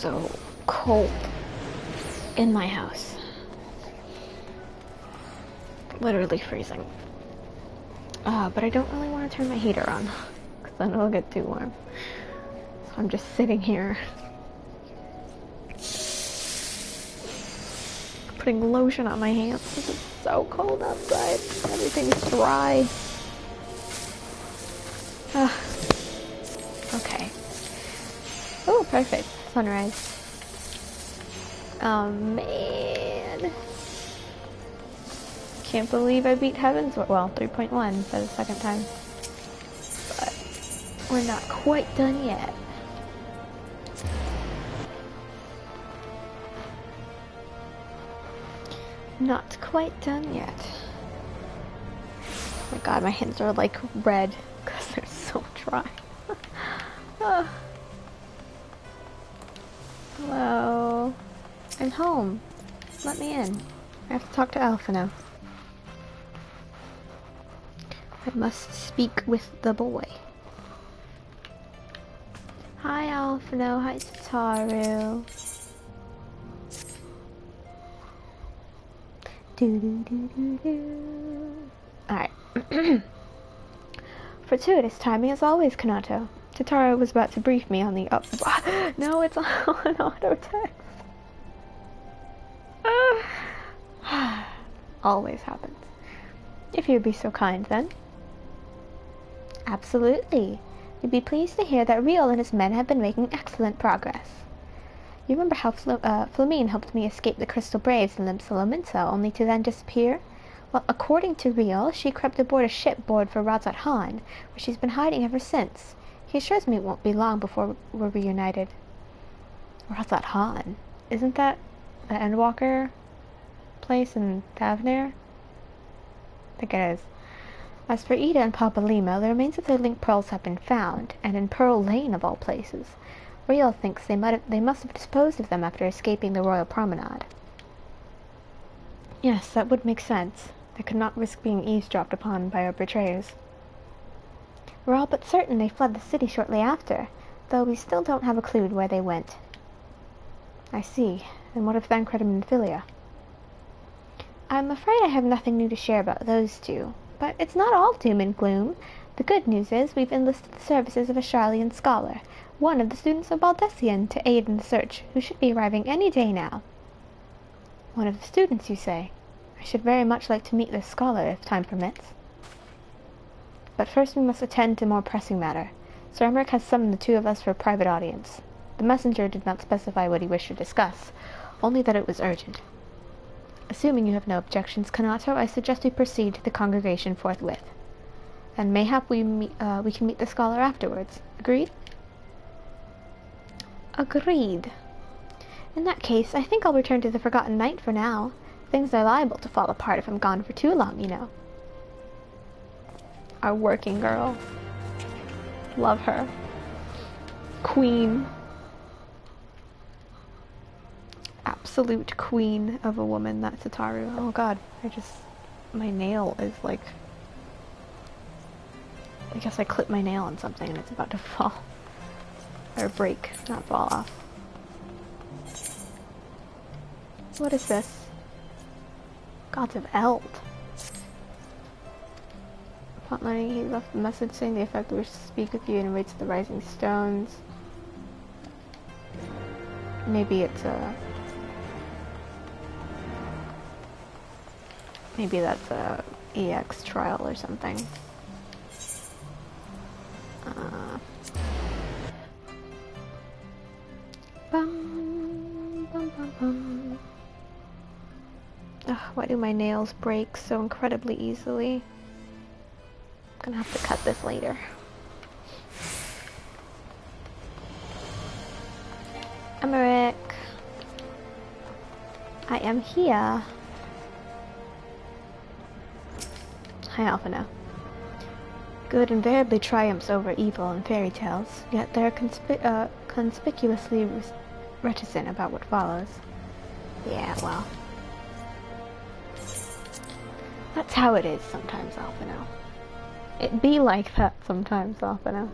so cold in my house. Literally freezing. But I don't really want to turn my heater on, because then it'll get too warm. So I'm just sitting here, putting lotion on my hands. This is so cold outside. Everything's dry. Okay. Oh, perfect. Sunrise. Oh, man. Can't believe I beat Heavensward. Well, 3.1 for the second time. But we're not quite done yet. Not quite done yet. Oh my god, my hands are like red because they're so dry. Hello. I'm home. Let me in. I have to talk to Alpha now. I must speak with the boy. Hi Alphino, hi Tataru. Alright. Fortuitous timing as always, Kanato. Tataru was about to brief me on the No, it's on auto text. Always happens. If you'd be so kind, then. Absolutely. You'd be pleased to hear that Riol and his men have been making excellent progress. You remember how Flamine helped me escape the Crystal Braves in Limsa, only to then disappear? Well, according to Riol, she crept aboard a ship board for Razat Han, where she's been hiding ever since. He assures me it won't be long before we're reunited. Razat Han? Isn't that the Endwalker place in Davnir? I think it is. As for Ida and Papa Lima, the remains of their link pearls have been found, and in Pearl Lane of all places. Riol thinks they must have disposed of them after escaping the Royal Promenade. Yes, that would make sense. They could not risk being eavesdropped upon by our betrayers. We're all but certain they fled the city shortly after, though we still don't have a clue where they went. I see. And what of Thancred and Philia? I'm afraid I have nothing new to share about those two, but it's not all doom and gloom. The good news is we've enlisted the services of a Sharlayan scholar, one of the students of Baldessian, to aid in the search, who should be arriving any day now. One of the students, you say? I should very much like to meet this scholar, if time permits. But first we must attend to more pressing matter. Sir Emmerich has summoned the two of us for a private audience. The messenger did not specify what he wished to discuss, only that it was urgent. Assuming you have no objections, Kanato, I suggest we proceed to the congregation forthwith. And mayhap we can meet the scholar afterwards. Agreed? Agreed. In that case, I think I'll return to the Forgotten Knight for now. Things are liable to fall apart if I'm gone for too long, you know. Our working girl. Love her. Queen. Absolute queen of a woman, that Tataru. Oh god, my nail is like... I guess I clipped my nail on something and it's about to fall. Or break, not fall off. What is this? Gods of Eld. Upon learning, he left a message saying the effect wishes to speak with you and invites the Rising Stones. Maybe it's a... Maybe that's a EX trial or something. Bum, bum, bum, bum. Ugh, why do my nails break so incredibly easily? I'm gonna have to cut this later. Emmerich, I am here. Hi, Alphino. Good invariably triumphs over evil in fairy tales, yet they're conspicuously reticent about what follows. Yeah, well. That's how it is sometimes, Alphino. It be like that sometimes, Alphino.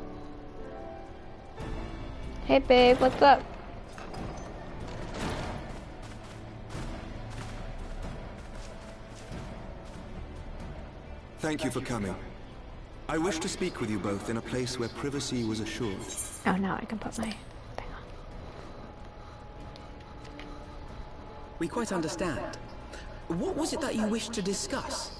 Hey babe, what's up? Thank you for coming. I wish to speak with you both in a place where privacy was assured. Oh, now I can put my thing on. We quite understand. What was it that you wished to discuss?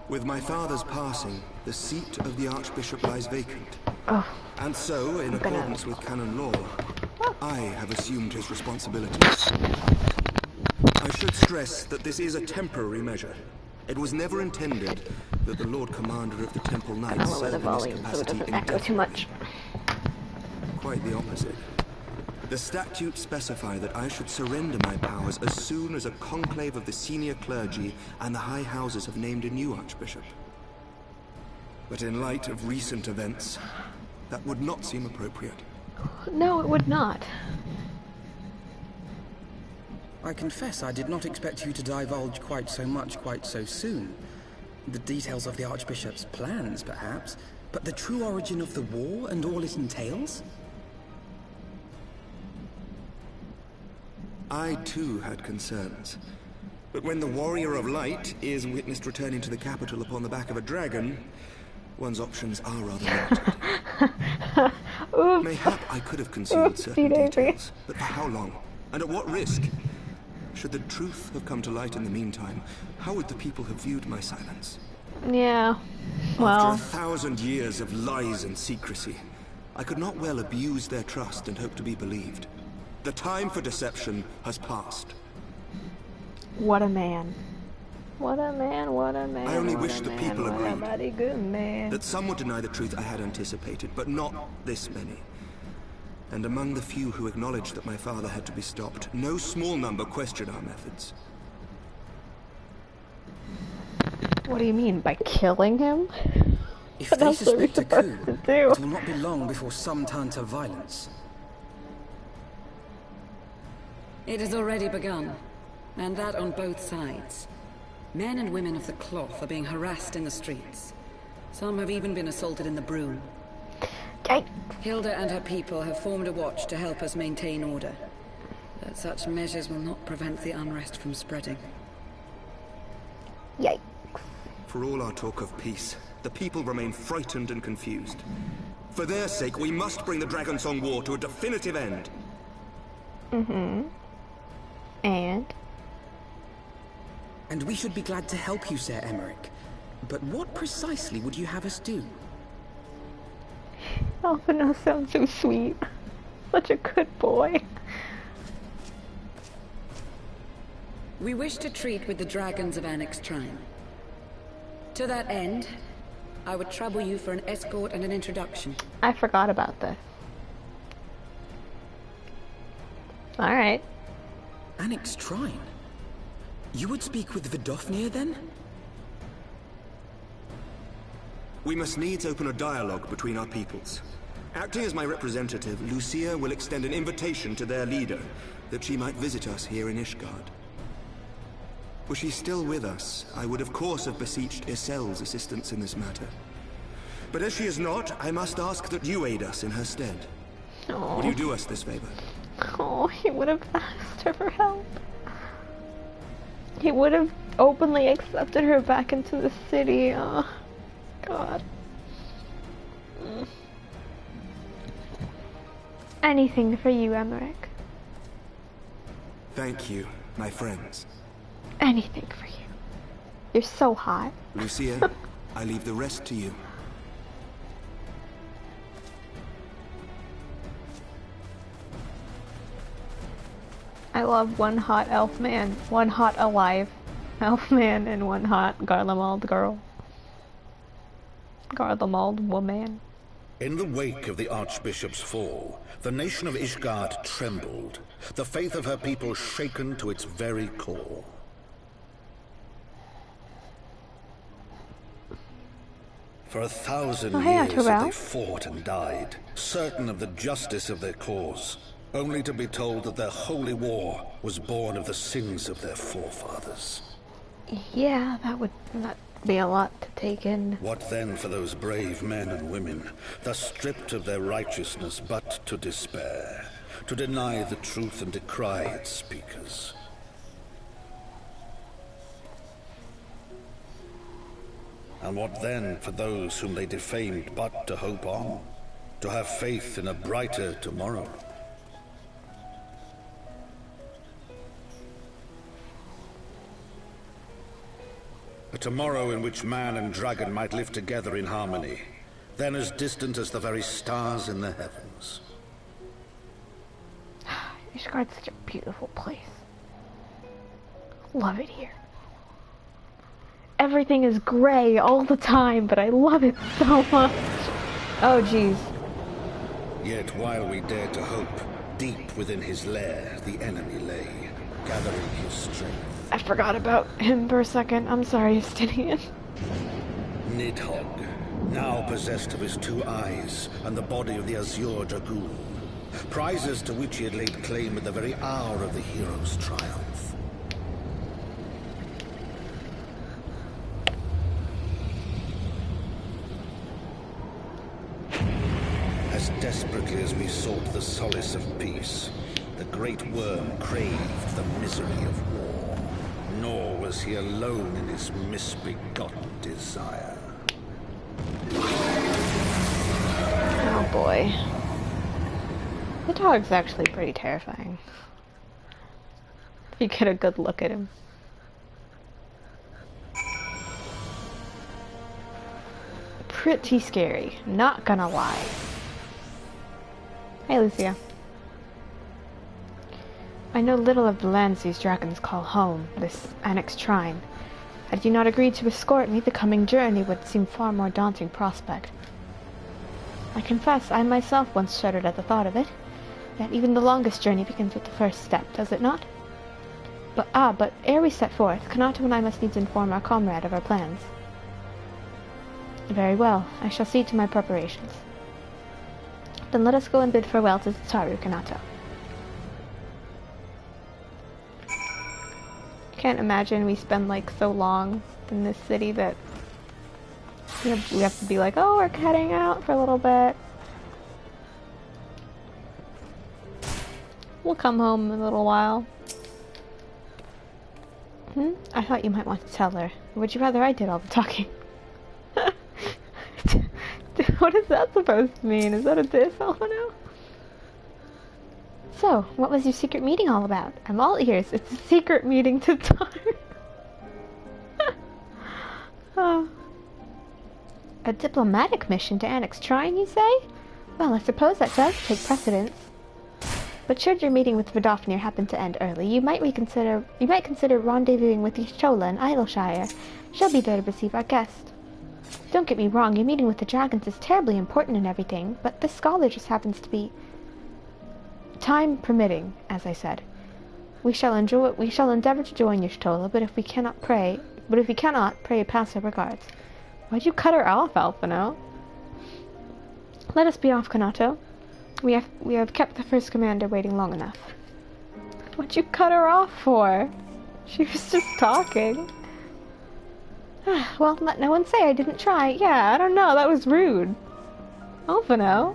With my father's passing, the seat of the Archbishop lies vacant. Oh. And so, in accordance with canon law, I have assumed his responsibilities. I should stress that this is a temporary measure. It was never intended that the Lord Commander of the Temple Knights serve in this capacity indefinitely. Too much. Quite the opposite. The statutes specify that I should surrender my powers as soon as a conclave of the senior clergy and the high houses have named a new archbishop. But in light of recent events, that would not seem appropriate. No, it would not. I confess I did not expect you to divulge quite so much quite so soon. The details of the Archbishop's plans, perhaps, but the true origin of the war and all it entails? I too had concerns. But when the Warrior of Light is witnessed returning to the capital upon the back of a dragon, one's options are rather limited. Mayhap I could have concealed certain details, but for how long? And at what risk? Should the truth have come to light in the meantime, how would the people have viewed my silence? Yeah, well... After 1,000 years of lies and secrecy, I could not well abuse their trust and hope to be believed. The time for deception has passed. What a man. What a man, what a man. I only wish the people agreed. What a mighty good man. That some would deny the truth I had anticipated, but not this many. And among the few who acknowledged that my father had to be stopped, no small number questioned our methods. What do you mean, by killing him? If they suspect a coup, it will not be long before some turn to violence. It has already begun, and that on both sides. Men and women of the cloth are being harassed in the streets. Some have even been assaulted in the broom. Yikes. Hilda and her people have formed a watch to help us maintain order. But such measures will not prevent the unrest from spreading. Yikes. For all our talk of peace, the people remain frightened and confused. For their sake, we must bring the Dragonsong War to a definitive end. Mm-hmm. And we should be glad to help you, Sir Emmerich. But what precisely would you have us do? Alphinaud sounds so sweet. Such a good boy. We wish to treat with the dragons of Annex Trine. To that end, I would trouble you for an escort and an introduction. I forgot about this. Alright. Annex Trine? You would speak with Vidofnir then? We must needs open a dialogue between our peoples. Acting as my representative, Lucia will extend an invitation to their leader, that she might visit us here in Ishgard. Were she still with us, I would of course have beseeched Isel's assistance in this matter. But as she is not, I must ask that you aid us in her stead. Aww. Will you do us this favor? Oh, he would have asked her for help. He would have openly accepted her back into the city. Oh, God. Anything for you, Emmerich. Thank you, my friends. Anything for you. You're so hot. Lucia, I leave the rest to you. I love one hot elf man, one hot alive elf man, and one hot Garlemald girl. Garlemald woman. In the wake of the Archbishop's fall, the nation of Ishgard trembled, the faith of her people shaken to its very core. For 1,000 years they fought and died, certain of the justice of their cause, only to be told that their holy war was born of the sins of their forefathers. Yeah, that would not be a lot to take in. What then for those brave men and women, thus stripped of their righteousness but to despair, to deny the truth and decry its speakers. And what then for those whom they defamed but to hope on, to have faith in a brighter tomorrow? A tomorrow in which man and dragon might live together in harmony, then as distant as the very stars in the heavens. Ishgard's such a beautiful place. Love it here. Everything is gray all the time, but I love it so much. Oh, jeez. Yet while we dared to hope, deep within his lair the enemy lay, gathering his strength. I forgot about him for a second. I'm sorry, Justinian. Nidhogg, now possessed of his 2 eyes and the body of the Azure Dragoon, prizes to which he had laid claim at the very hour of the hero's triumph. As desperately as we sought the solace of peace, the great worm craved the misery of war. Nor was he alone in his misbegotten desire. Oh boy. The dog's actually pretty terrifying. If you get a good look at him. Pretty scary, not gonna lie. Hey, Lucia. I know little of the lands these dragons call home, this annexed shrine. Had you not agreed to escort me, the coming journey would seem far more daunting prospect. I confess, I myself once shuddered at the thought of it. Yet even the longest journey begins with the first step, does it not? But ere we set forth, Kanato and I must needs inform our comrade of our plans. Very well, I shall see to my preparations. Then let us go and bid farewell to Tsaru, Kanato. Can't imagine we spend like so long in this city that we have to be like, oh, we're heading out for a little bit. We'll come home in a little while. I thought you might want to tell her. Or would you rather I did all the talking? What is that supposed to mean? Is that a diss? Oh no. So, what was your secret meeting all about? I'm all ears. It's a secret meeting to talk. A diplomatic mission to annex Shrine, you say? Well, I suppose that does take precedence. But should your meeting with Vidofnir happen to end early, you might consider rendezvousing with Y'shtola in Idleshire. She'll be there to receive our guest. Don't get me wrong, your meeting with the dragons is terribly important and everything, but this scholar just happens to be... Time permitting, as I said. We shall endeavor to join Y'shtola, but if we cannot, pray pass her regards. Why'd you cut her off, Alphino? Let us be off, Kanato. We have kept the first commander waiting long enough. What'd you cut her off for? She was just talking. Well, let no one say I didn't try. Yeah, I don't know, that was rude. Alphino.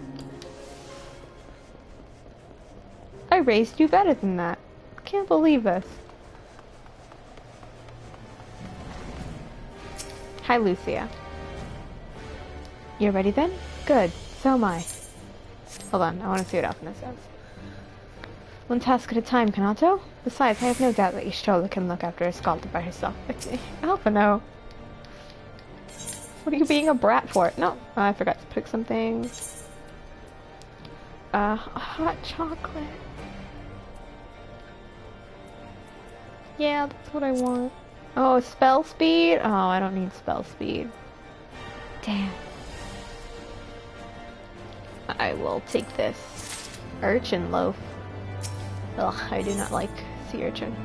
I raised you better than that. Can't believe this. Hi, Lucia. You're ready then? Good. So am I. Hold on, I want to see what Alphino says. One task at a time, Kanato. Besides, I have no doubt that Y'shtola can look after a Scalda by herself. Alphino. What are you being a brat for? No, I forgot to pick something. Hot chocolate. Yeah, that's what I want. Oh, spell speed? Oh, I don't need spell speed. Damn. I will take this urchin loaf. Ugh, I do not like sea urchin.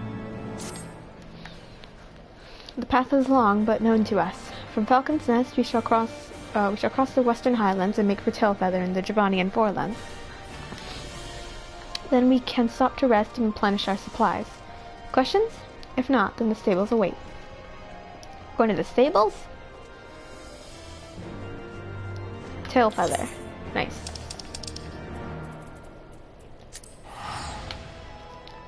The path is long, but known to us. From Falcon's Nest, we shall cross the Western Highlands and make for Tailfeather in the Javanian Forelands. Then we can stop to rest and replenish our supplies. Questions? If not, then the stables await. Going to the stables? Tailfeather. Nice.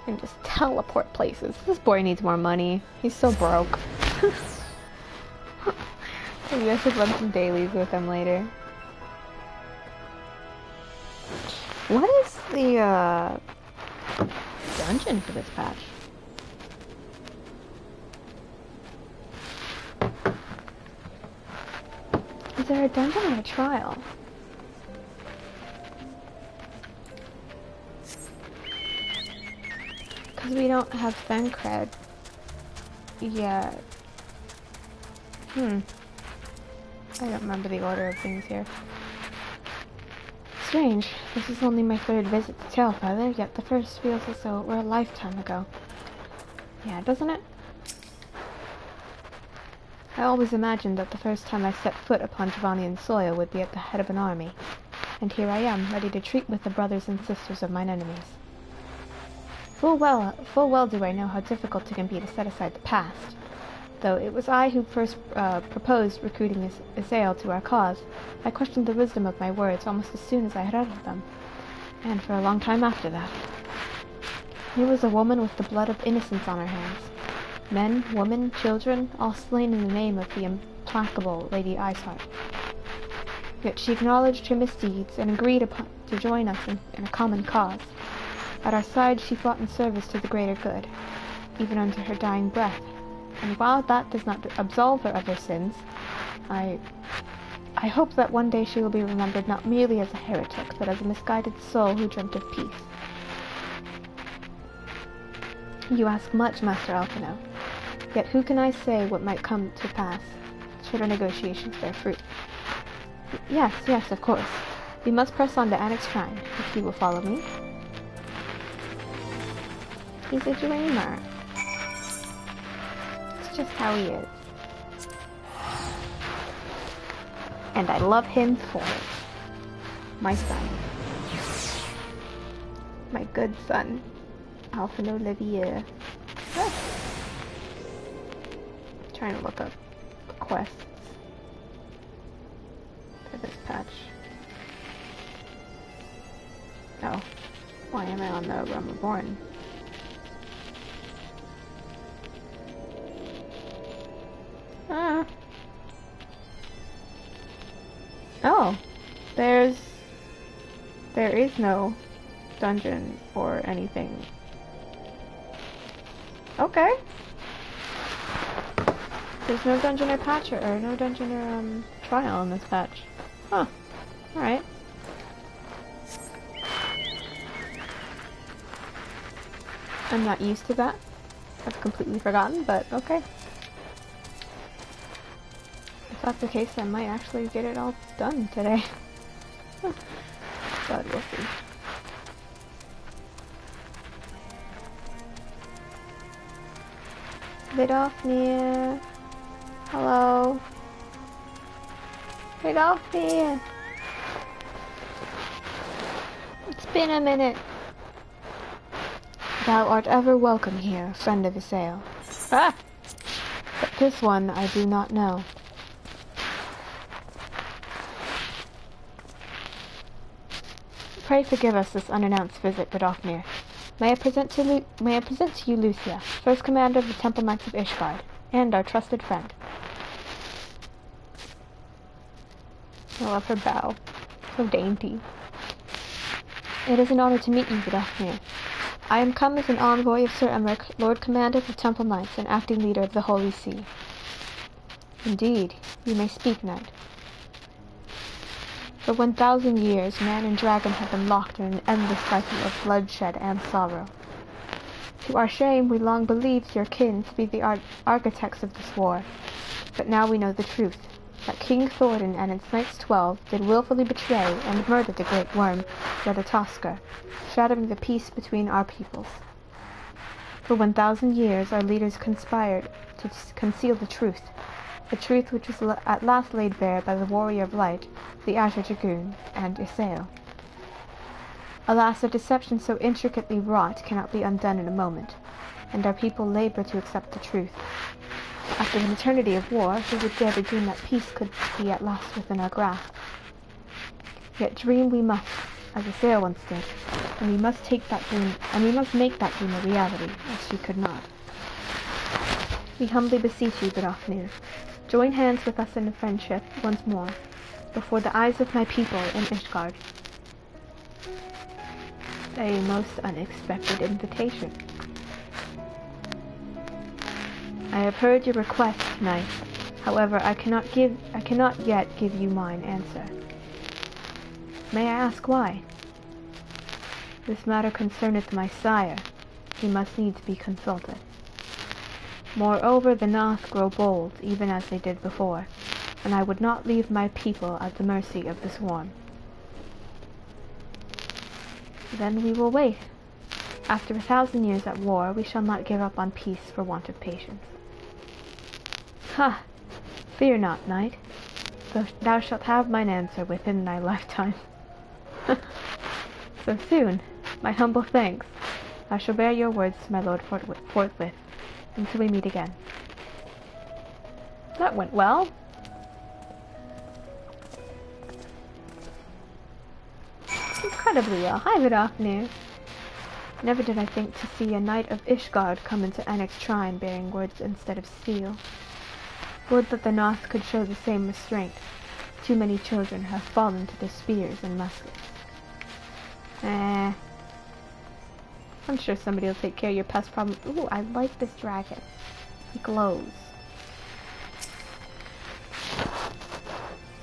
And just teleport places. This boy needs more money. He's so broke. Maybe I should run some dailies with him later. What is the dungeon for this patch? Is there a dungeon or a trial? Because we don't have Fencred yet. I don't remember the order of things here. Strange. This is only my third visit to Tailfeather, yet the first feels as though it were a lifetime ago. Yeah, doesn't it? I always imagined that the first time I set foot upon Javanian soil would be at the head of an army. And here I am, ready to treat with the brothers and sisters of mine enemies. Full well do I know how difficult it can be to set aside the past. Though it was I who first proposed recruiting Isael to our cause, I questioned the wisdom of my words almost as soon as I had uttered them, and for a long time after that. Here was a woman with the blood of innocence on her hands. Men, women, children, all slain in the name of the implacable Lady Iceheart. Yet she acknowledged her misdeeds and agreed to join us in a common cause. At our side she fought in service to the greater good, even unto her dying breath. And while that does not absolve her of her sins, I hope that one day she will be remembered not merely as a heretic, but as a misguided soul who dreamt of peace. You ask much, Master Alphino. Yet who can I say what might come to pass, should our negotiations bear fruit? Yes, of course. We must press on to Annick's shrine, if you will follow me. He's a dreamer. It's just how he is. And I love him for it. My son. My good son. Alphino Olivier. Ah. Trying to look up quests for this patch. Oh. Why am I on the Realm Reborn? Oh, there is no dungeon or anything. Okay. There's no dungeon or patch or no dungeon or trial in this patch. Huh. Alright. I'm not used to that. I've completely forgotten, but okay. If that's the case, I might actually get it all done today. But we'll see. Vidofnir. Hello. Vidofnir. It's been a minute. Thou art ever welcome here, friend of Isael. Ah! But this one I do not know. Pray forgive us this unannounced visit, Vidofnir. May I present to you Lucia, first commander of the Temple Knights of Ishgard, and our trusted friend. I love her bow. So dainty. It is an honor to meet you, Vidofnir. I am come as an envoy of Sir Emmerich, Lord Commander of the Temple Knights and acting leader of the Holy See. Indeed, you may speak, knight. For 1,000 years, man and dragon have been locked in an endless cycle of bloodshed and sorrow. To our shame, we long believed your kin to be the architects of this war, but now we know the truth, that King Thorin and its Knights 12 did willfully betray and murder the Great Worm, Ratatoskr, shattering the peace between our peoples. For 1,000 years, our leaders conspired to conceal the truth which was at last laid bare by the Warrior of Light, the Azure Dragoon, and Isael. Alas, a deception so intricately wrought cannot be undone in a moment, and our people labor to accept the truth. After an eternity of war, who would dare to dream that peace could be at last within our grasp? Yet dream we must, as Asera once did, and we must make that dream a reality, as she could not. We humbly beseech you, good Ofnir, join hands with us in friendship once more, before the eyes of my people in Ishgard. A most unexpected invitation. I have heard your request, knight. However, I cannot yet give you mine answer. May I ask why? This matter concerneth my sire. He must needs be consulted. Moreover, the Noth grow bold, even as they did before, and I would not leave my people at the mercy of the Swarm. Then we will wait. After 1,000 years at war, we shall not give up on peace for want of patience. Ha! Fear not, knight. Thou shalt have mine answer within thy lifetime. So soon, my humble thanks. I shall bear your words to my lord forthwith, until we meet again. That went well. Incredibly well. Hi, Vidofnir. Never did I think to see a knight of Ishgard come into Anek's shrine bearing words instead of steel. Would that the Noth could show the same restraint. Too many children have fallen to their spears and muskets. I'm sure somebody will take care of your pest problem. Ooh, I like this dragon. He glows.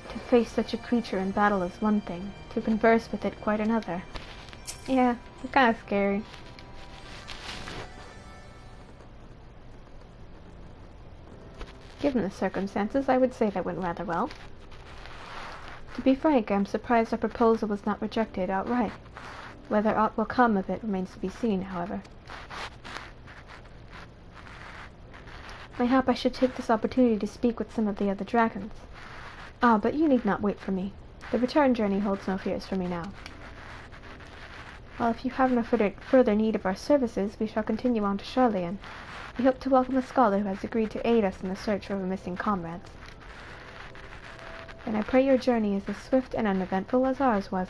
To face such a creature in battle is one thing. To converse with it quite another. Yeah, it's kind of scary. Given the circumstances, I would say that went rather well. To be frank, I am surprised our proposal was not rejected outright. Whether aught will come of it remains to be seen, however. Mayhap I should take this opportunity to speak with some of the other dragons. Ah, but you need not wait for me. The return journey holds no fears for me now. Well, if you have no further need of our services, we shall continue on to Charlian. We hope to welcome a scholar who has agreed to aid us in the search for our missing comrades. And I pray your journey is as swift and uneventful as ours was.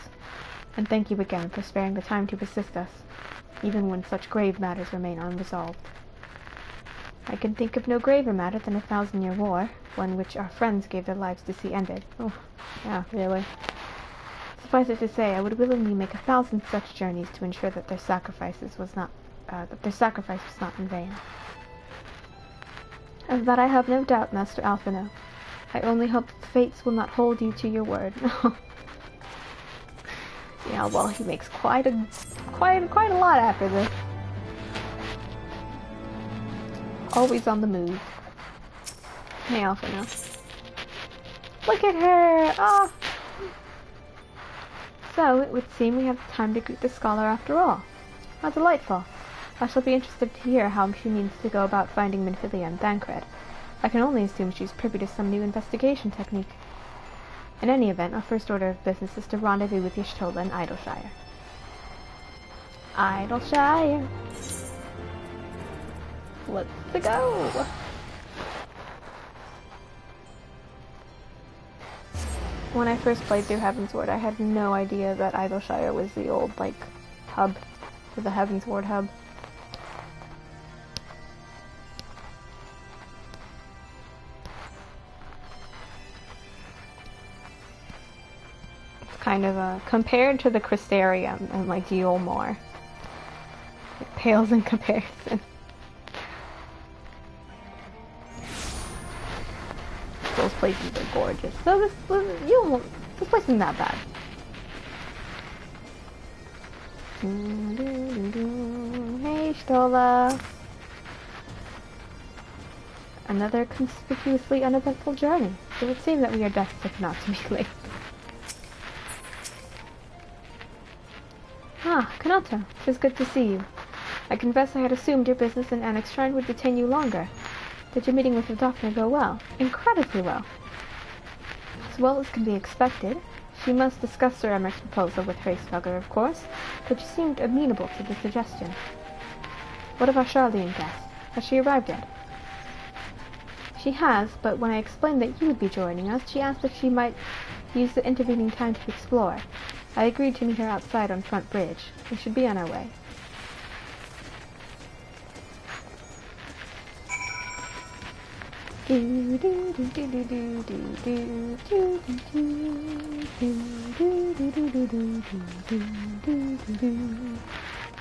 And thank you again for sparing the time to assist us, even when such grave matters remain unresolved. I can think of no graver matter than a 1,000-year war, one which our friends gave their lives to see ended. Oh, yeah, really. Suffice it to say, I would willingly make 1,000 such journeys to ensure that their sacrifice was not in vain. Of that I have no doubt, Master Alphino. I only hope that the fates will not hold you to your word. Yeah, well, he makes quite a lot after this. Always on the move. Hey, Alphino. Look at her! Ah! So, it would seem we have time to greet the scholar after all. How delightful. I shall be interested to hear how she means to go about finding Minfilia and Thancred. I can only assume she's privy to some new investigation technique. In any event, our first order of business is to rendezvous with Y'shtola in Idleshire. Idleshire! Let's go! When I first played through Heavensward, I had no idea that Idleshire was the old, hub for the Heavensward hub. Kind of compared to the Crystarium and Yulmore. It pales in comparison. Those places are gorgeous. So this place isn't that bad. Hey, Stola. Another conspicuously uneventful journey. It would seem that we are destined not to be late. Ah, Kanata, 'tis good to see you. I confess I had assumed your business in Anek's shrine would detain you longer. Did your meeting with the doctor go well? Incredibly well. As well as can be expected. She must discuss Sir Emmerich's proposal with Hraesvelgr, of course, but she seemed amenable to the suggestion. What of our Charlian guest? Has she arrived yet? She has, but when I explained that you would be joining us, she asked if she might use the intervening time to explore. I agreed to meet her outside on Front Bridge. We should be on our way.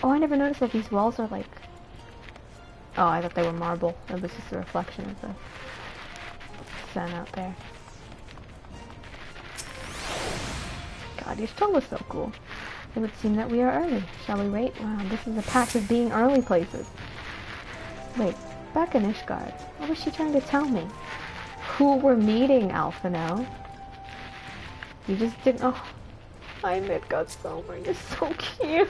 Oh, I never noticed that these walls are like... Oh, I thought they were marble. It was just a reflection of the sun out there. God, your stall is so cool. It would seem that we are early. Shall we wait? Wow, this is a patch of being early places. Wait, back in Ishgard. What was she trying to tell me? Who we're meeting, Alphino? You just didn't... Oh, hi Midgardsomer, you're so cute.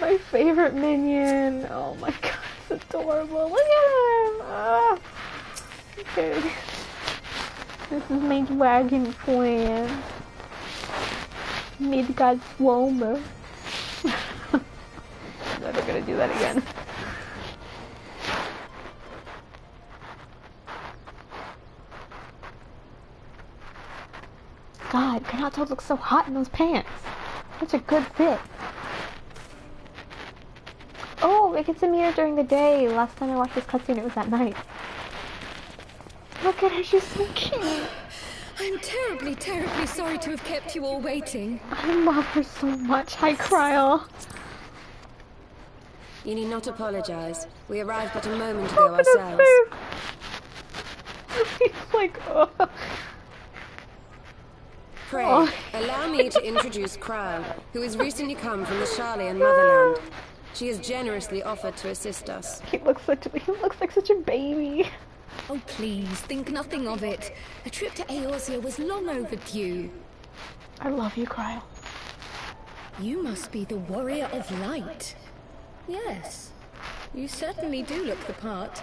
My favorite minion. Oh my god, it's adorable. Look at him. Ah. Okay. This is my dragon friend. Midgardsomer. I'm never gonna do that again. God, Kanato looks so hot in those pants. Such a good fit. Oh, we get to meet her during the day. Last time I watched this cutscene, it was at night. Look at her, she's so cute. I'm terribly, terribly sorry to have kept you all waiting. I love her so much. Hi, Kryl. You need not apologize. We arrived but a moment ago ourselves. He's like, oh. Pray, allow me to introduce Crown, who has recently come from the Sharlayan motherland. She has generously offered to assist us. He looks like such a baby. Oh, please, think nothing of it. A trip to Eorzea was long overdue. I love you, Kryl. You must be the Warrior of Light. Yes, you certainly do look the part.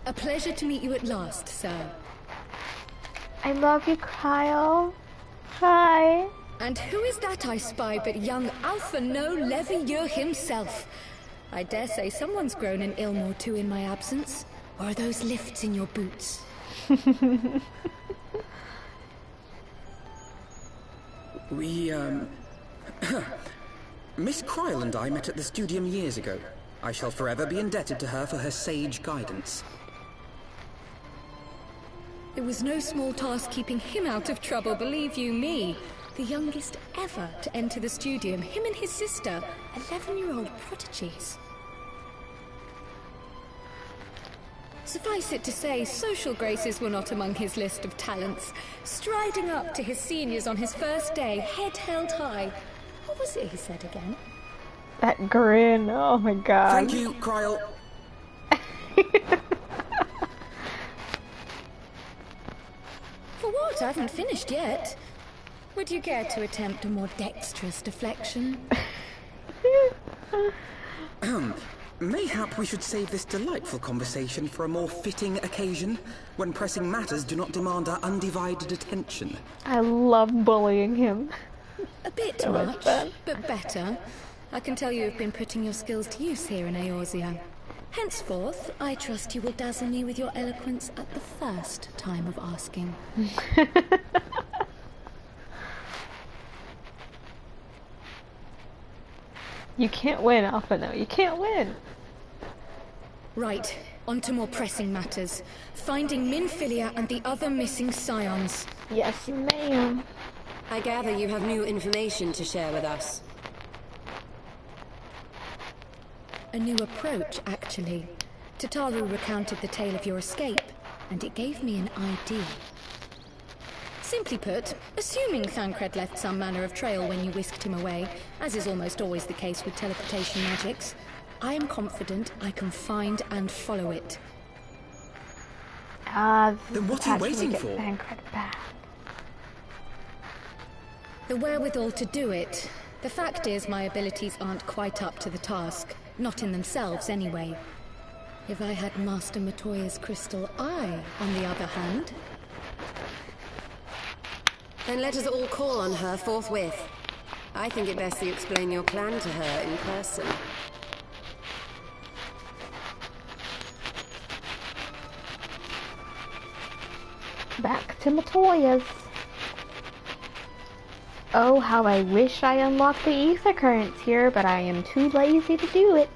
A pleasure to meet you at last, sir. I love you, Kryl. Hi. And who is that I spy but young Alphino Levieux himself? I dare say someone's grown an ilm or two in my absence. Or are those lifts in your boots? Miss Kryl and I met at the Studium years ago. I shall forever be indebted to her for her sage guidance. It was no small task keeping him out of trouble, believe you me. The youngest ever to enter the Studium, him and his sister, 11-year-old prodigies. Suffice it to say, social graces were not among his list of talents. Striding up to his seniors on his first day, head held high. What was it he said again? That grin, oh my god. Thank you, Kryl. For what? I haven't finished yet. Would you care to attempt a more dexterous deflection? Mayhap we should save this delightful conversation for a more fitting occasion, when pressing matters do not demand our undivided attention. I love bullying him. A bit So much, fun. but better. I can tell you have been putting your skills to use here in Eorzea. Henceforth, I trust you will dazzle me with your eloquence at the first time of asking. You can't win, Alphino. You can't win. Right, on to more pressing matters. Finding Minfilia and the other missing scions. Yes, ma'am. I gather you have new information to share with us. A new approach, actually. Tataru recounted the tale of your escape, and it gave me an idea. Simply put, assuming Thancred left some manner of trail when you whisked him away, as is almost always the case with teleportation magics, I am confident I can find and follow it. Then what are you waiting for? Thancred back. The wherewithal to do it. The fact is, my abilities aren't quite up to the task. Not in themselves, anyway. If I had Master Matoya's crystal eye, on the other hand... Then let us all call on her forthwith. I think it best you explain your plan to her in person. Back to Matoya's. Oh, how I wish I unlocked the ether currents here, but I am too lazy to do it.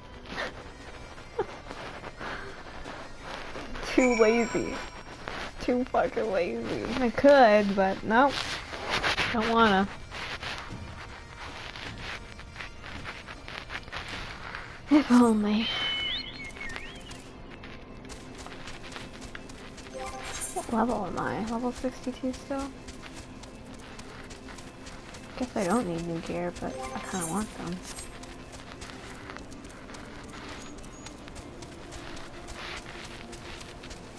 Too lazy. Too fucking lazy. I could, but nope. Don't wanna. If only. What level am I? Level 62 still? Guess I don't need new gear, but I kinda want them.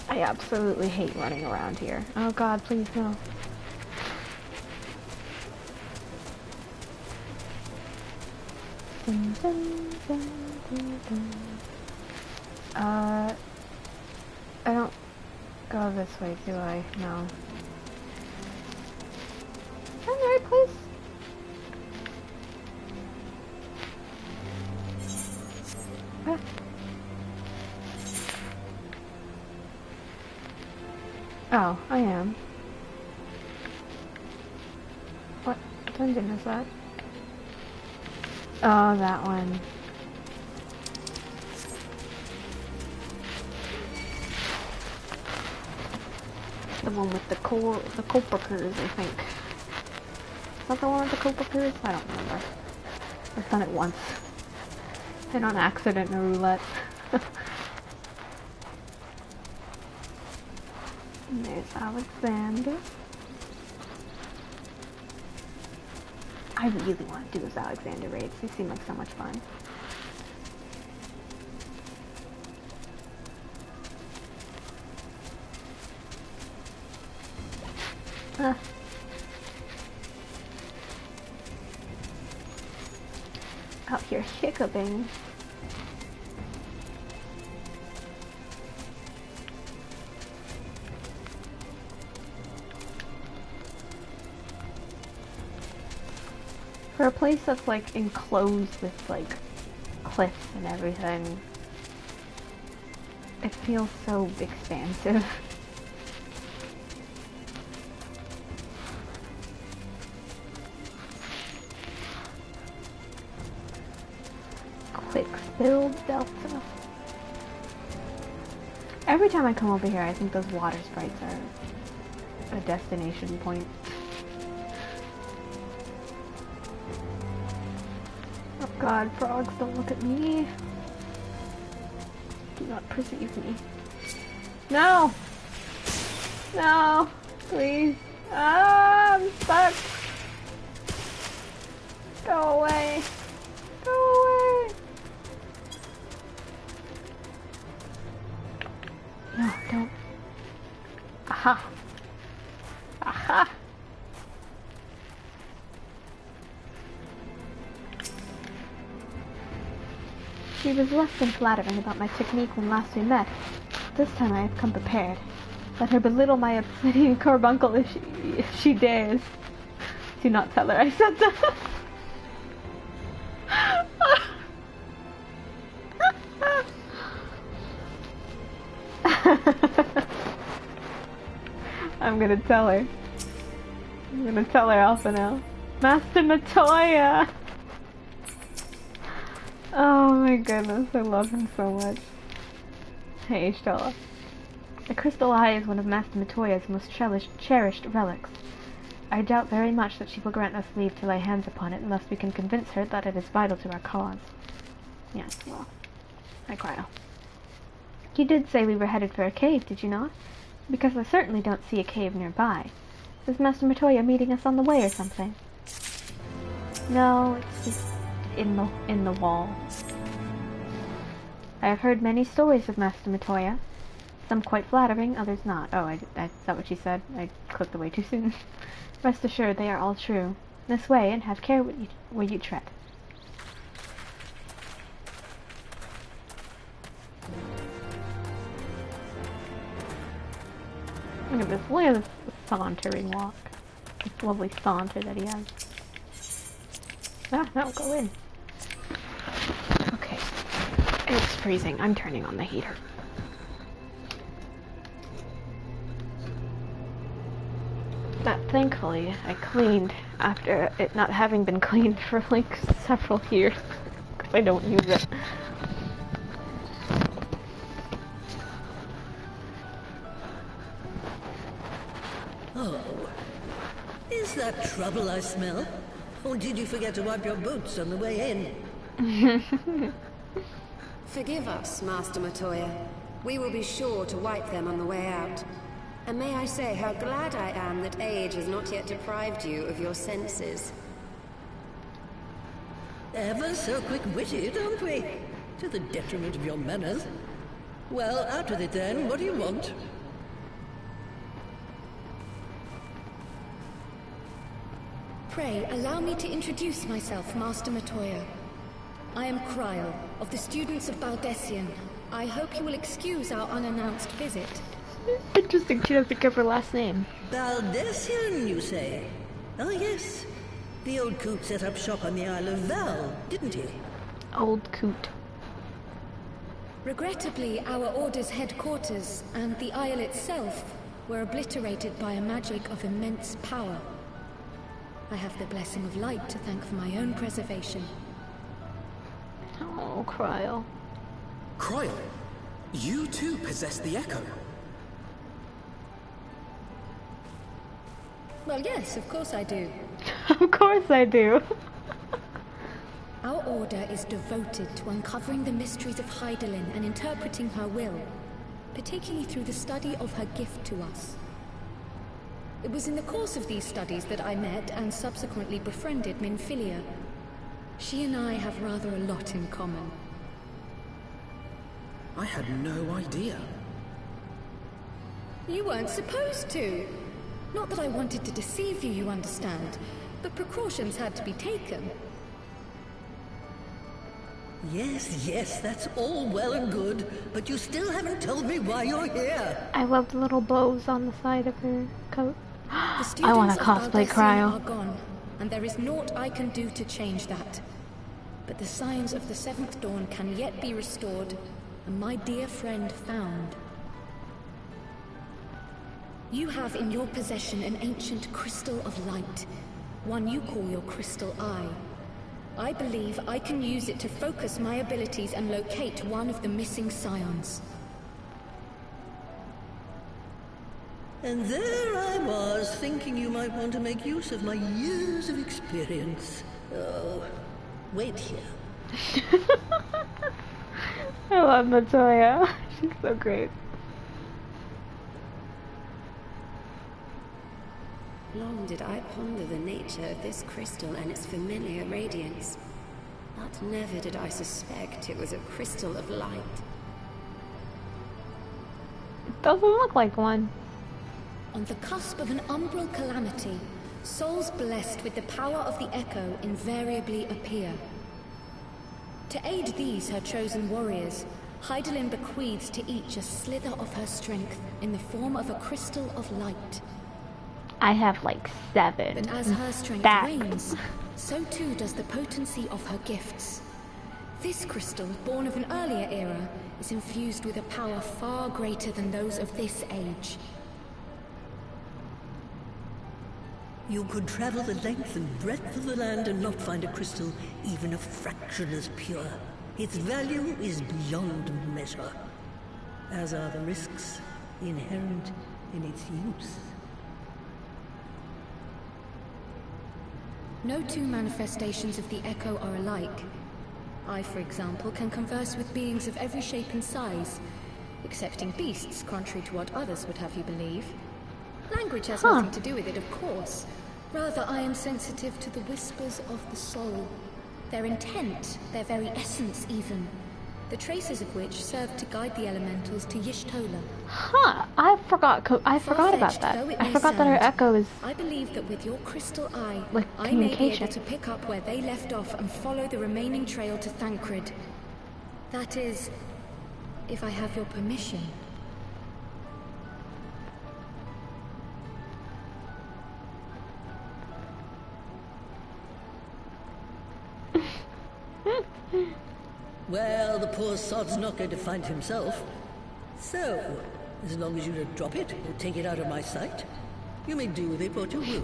I absolutely hate running around here. Oh god, please no. Dun, dun, dun, dun, dun. I don't go this way, do I? No. Am I in the right place? Huh? Oh, I am. What dungeon is that? Oh, that one. The one with the coppercurs, I think. Is that the one with the coppercurs? I don't remember. I've done it once. And on accident in a roulette. And there's Alexander. I really want to do those Alexander raids. They seem like so much fun. Out here hiccuping. For a place that's like enclosed with like cliffs and everything, it feels so expansive. Quick build Delta. Every time I come over here, I think those water sprites are a destination point. Oh god, frogs, don't look at me. Do not perceive me. No! No! Please. Ah, I'm stuck! Go away! Go away! No, don't. Aha! Aha! She was less than flattering about my technique when last we met. This time I have come prepared. Let her belittle my obsidian carbuncle if she dares. Do not tell her I said that. I'm gonna tell her. I'm gonna tell her Alpha now. Master Matoya! Oh my goodness, I love him so much. Hey, Stella. The crystal eye is one of Master Matoya's most cherished relics. I doubt very much that she will grant us leave to lay hands upon it unless we can convince her that it is vital to our cause. Yes, well, I quite. You did say we were headed for a cave, did you not? Because I certainly don't see a cave nearby. Is Master Matoya meeting us on the way or something? No, it's just in the wall. I have heard many stories of Master Matoya. Some quite flattering, others not. Oh, is that what she said? I clicked away too soon. Rest assured, they are all true. This way, and have care where you tread. Look at this. Look at this sauntering walk. This lovely saunter that he has. Ah, no, go in. Okay. It's freezing. I'm turning on the heater. that thankfully I cleaned after it not having been cleaned for like several years because I don't use it. Oh, is that trouble I smell? Or did you forget to wipe your boots on the way in? Forgive us, Master Matoya. We will be sure to wipe them on the way out. And may I say how glad I am that age has not yet deprived you of your senses. Ever so quick-witted, aren't we? To the detriment of your manners. Well, out with it then. What do you want? Pray, allow me to introduce myself, Master Matoya. I am Cryle, of the students of Baldessian. I hope you will excuse our unannounced visit. Interesting, she doesn't give her last name. Baldessian, you say? Oh, yes. The old coot set up shop on the Isle of Val, didn't he? Old coot. Regrettably, our order's headquarters and the isle itself were obliterated by a magic of immense power. I have the blessing of light to thank for my own preservation. Oh, Cryle. Cryle, you too possess the Echo. Well, yes, of course I do. Of course I do. Our order is devoted to uncovering the mysteries of Hydaelyn and interpreting her will, particularly through the study of her gift to us. It was in the course of these studies that I met and subsequently befriended Minfilia. She and I have rather a lot in common. I had no idea. You weren't supposed to. Not that I wanted to deceive you, you understand, but precautions had to be taken. Yes, yes, that's all well and good, but you still haven't told me why you're here. I love the little bows on the side of her coat. The I want to students of cosplay Baldessian Cryle. are gone, and there is naught I can do to change that. But the signs of the Seventh Dawn can yet be restored, and my dear friend found. You have in your possession an ancient crystal of light, one you call your crystal eye. I believe I can use it to focus my abilities and locate one of the missing scions. And there I was, thinking you might want to make use of my years of experience. Oh, wait here. I love Matoya. She's so great. Long did I ponder the nature of this crystal and its familiar radiance, but never did I suspect it was a crystal of light. It doesn't look like one. On the cusp of an umbral calamity, souls blessed with the power of the Echo invariably appear. To aid these, her chosen warriors, Hydaelyn bequeaths to each a slither of her strength in the form of a crystal of light. I have like 7. But as her strength wanes, so too does the potency of her gifts. This crystal, born of an earlier era, is infused with a power far greater than those of this age. You could travel the length and breadth of the land and not find a crystal even a fraction as pure. Its value is beyond measure, as are the risks inherent in its use. No two manifestations of the Echo are alike. I, for example, can converse with beings of every shape and size, excepting beasts, contrary to what others would have you believe. Language has nothing to do with it, of course. Rather, I am sensitive to the whispers of the soul. Their intent, their very essence even. The traces of which serve to guide the elementals to Y'shtola. Huh, I forgot about that. I forgot that her echo is I believe that with your crystal eye, like I may be communication. able to pick up where they left off and follow the remaining trail to Thancred. That is, if I have your permission. Well, the poor sod's not going to find himself. So, as long as you don't drop it or take it out of my sight, You may do with it what you will.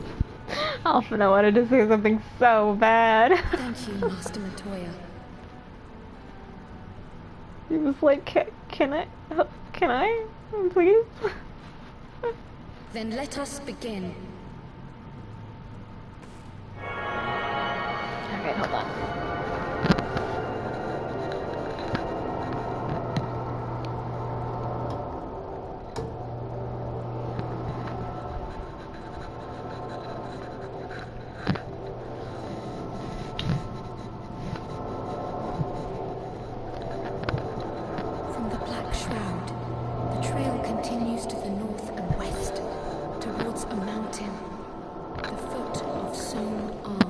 Alphina wanted to say something so bad. Thank you, Master Matoya. He was like, can I, please? Then let us begin. Alright, hold on. From the Black Shroud, the trail continues to the north and west, towards a mountain, the foot of Soon Arm.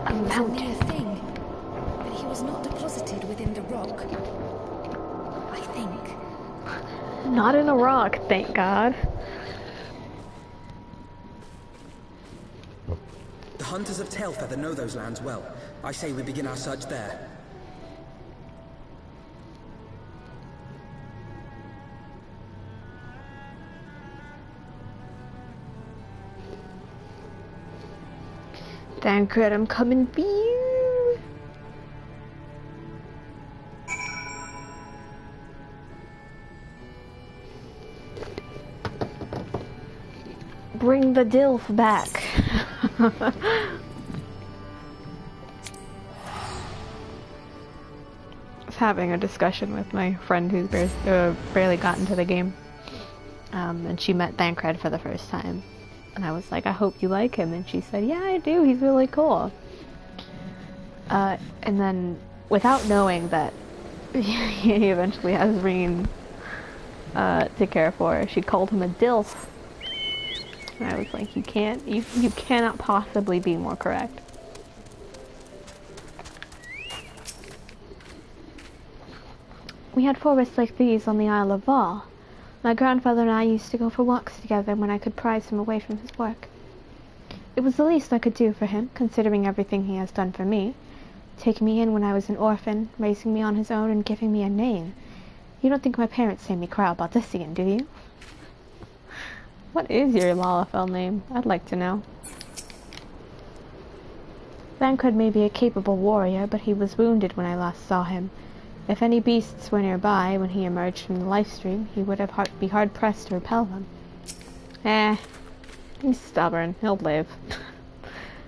A mountain? It was a mere thing, but he was not deposited within the rock. I think. Not in a rock, thank God. The hunters of Tailfeather know those lands well. I say we begin our search there. Thancred, I'm coming for you. Bring the Dilf back. I was having a discussion with my friend who's barely gotten to the game. And she met Thancred for the first time. And I was like, I hope you like him. And she said, yeah, I do. He's really cool. And then, without knowing that he eventually has Reen to care for, she called him a Dilf. And I was like, you cannot possibly be more correct. We had forests like these on the Isle of Val. My grandfather and I used to go for walks together when I could prize him away from his work. It was the least I could do for him, considering everything he has done for me. Taking me in when I was an orphan, raising me on his own, and giving me a name. You don't think my parents made me cry about this again, do you? What is your Lalafell name? I'd like to know. Thancred may be a capable warrior, but he was wounded when I last saw him. If any beasts were nearby when he emerged from the lifestream, he would be hard-pressed to repel them. He's stubborn. He'll live.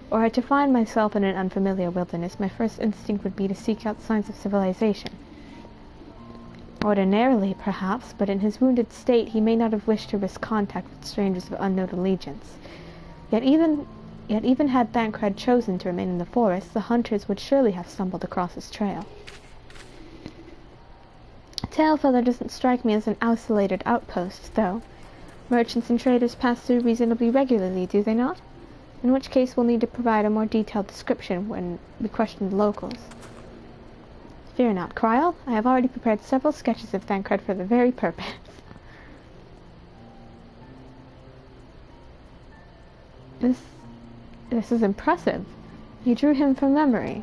Were I to find myself in an unfamiliar wilderness, my first instinct would be to seek out signs of civilization. Ordinarily, perhaps, but in his wounded state he may not have wished to risk contact with strangers of unknown allegiance. Yet even had Thancred chosen to remain in the forest, the hunters would surely have stumbled across his trail. Tailfeather doesn't strike me as an isolated outpost, though. Merchants and traders pass through reasonably regularly, do they not? In which case we'll need to provide a more detailed description when we question the locals. Fear not, Kryl. I have already prepared several sketches of Thancred for the very purpose. This is impressive. You drew him from memory.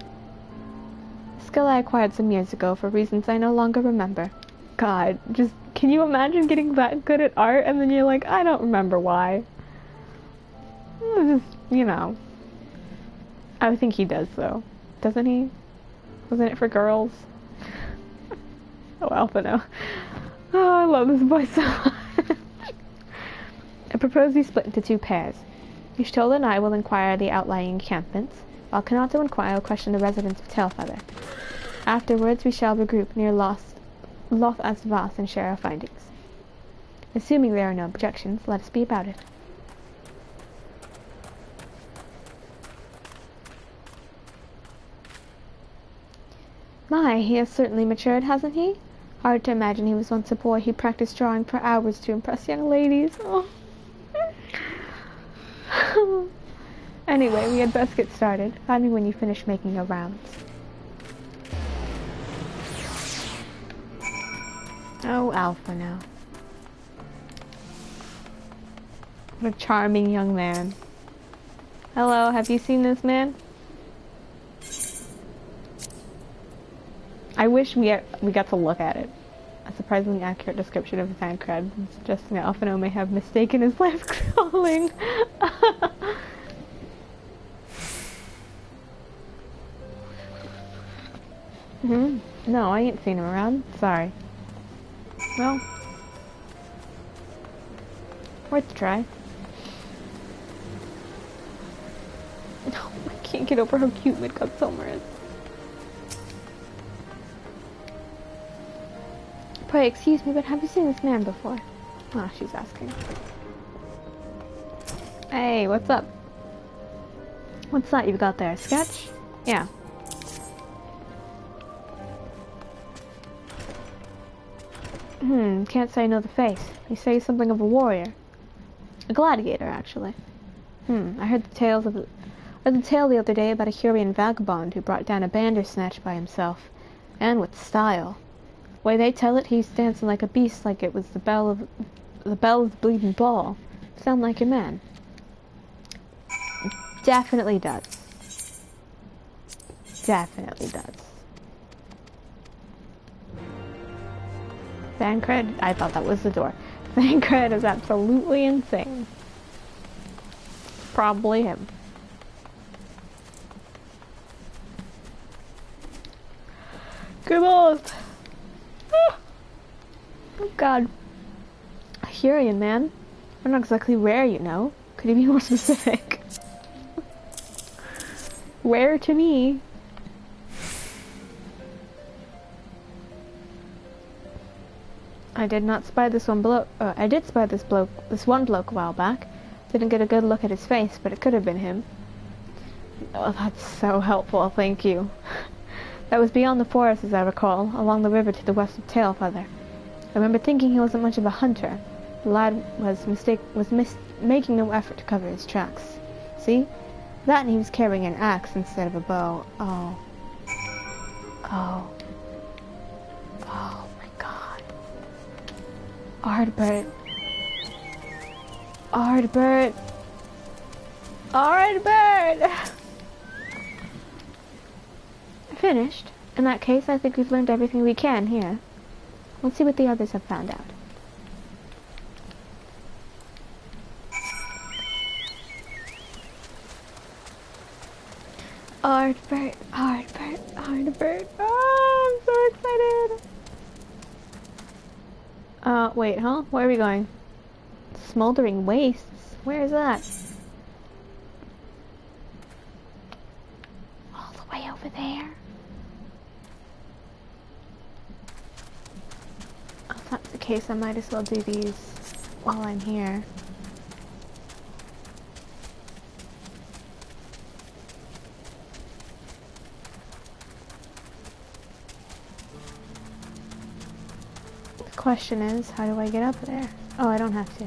Skill I acquired some years ago for reasons I no longer remember. God, just, can you imagine getting that good at art and then you're like, I don't remember why. Just, you know. I think he does, though. Doesn't he? Wasn't it for girls? Oh, Alpha, no. Oh, I love this boy so much. I propose we split into two pairs. Y'shtola and I will inquire the outlying encampments, while Kanato and Kwai will question the residents of Tailfeather. Afterwards, we shall regroup near Loth Asvas and share our findings. Assuming there are no objections, let us be about it. My, he has certainly matured, hasn't he? Hard to imagine he was once a boy who practiced drawing for hours to impress young ladies. Oh. Anyway, we had best get started. Find me when you finish making your rounds. Oh, Alpha now. What a charming young man. Hello, have you seen this man? I wish we got to look at it. A surprisingly accurate description of Thancred, suggesting that Alphino may have mistaken his life calling. No, I ain't seen him around. Sorry. Well, worth a try. No, I can't get over how cute Midgard Summer is. Pray, excuse me, but have you seen this man before? Oh, she's asking. Hey, what's up? What's that you've got there? A sketch? Yeah. Can't say I know the face. You say he's something of a warrior. A gladiator, actually. I heard the tale the other day about a Hurrian vagabond who brought down a bandersnatch by himself. And with style. The way they tell it, he's dancing like a beast, like it was the bell of the bleeding ball. Sound like a man. Definitely does. Definitely does. Thancred, I thought that was the door. Thancred is absolutely insane. Probably him. Come on! Oh god. A Hurrian, man. They're not exactly rare, you know. Could you be more specific? Rare to me. I did not spy this one bloke. I did spy this one bloke a while back. Didn't get a good look at his face, but it could have been him. Oh, that's so helpful, thank you. That was beyond the forest, as I recall, along the river to the west of Tailfeather. I remember thinking he wasn't much of a hunter. The lad was making no effort to cover his tracks. See? That, and he was carrying an axe instead of a bow. Oh. Oh. Oh my god. Ardbert. Ardbert. Ardbert! Finished? In that case, I think we've learned everything we can here. Let's see what the others have found out. Ardbert, Ardbert, Ardbert. Oh, I'm so excited. Wait, huh? Where are we going? Smoldering Wastes? Where is that? All the way over there. If that's the case, I might as well do these while I'm here. The question is, how do I get up there? Oh, I don't have to.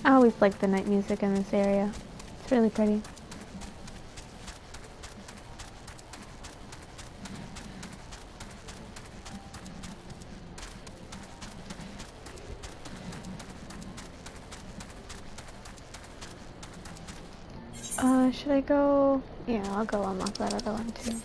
I always like the night music in this area. It's really pretty. Should I go? Yeah, I'll go unlock that other one too.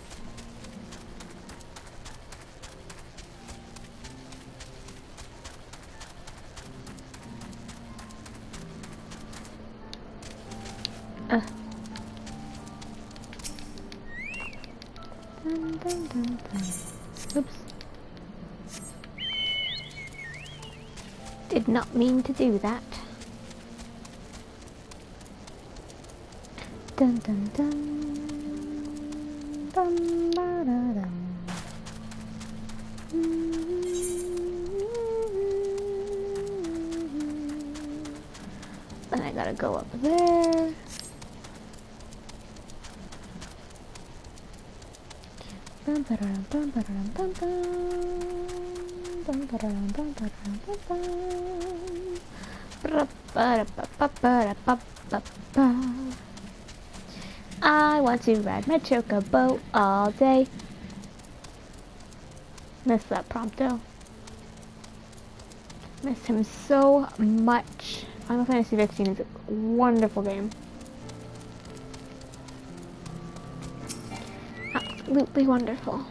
Dun, dun, dun, dun. Oops. Did not mean to do that. Dun dun dun. Dun da da dum. Then I gotta go up there. Bum ba dum bum ba dum bum bum. Bum ba dum bum ba dum bum bum. Ba ba ba ba ba ba ba ba. I want to ride my chocobo all day. Miss that Prompto. Miss him so much. Final Fantasy 15 is a wonderful game. Absolutely wonderful.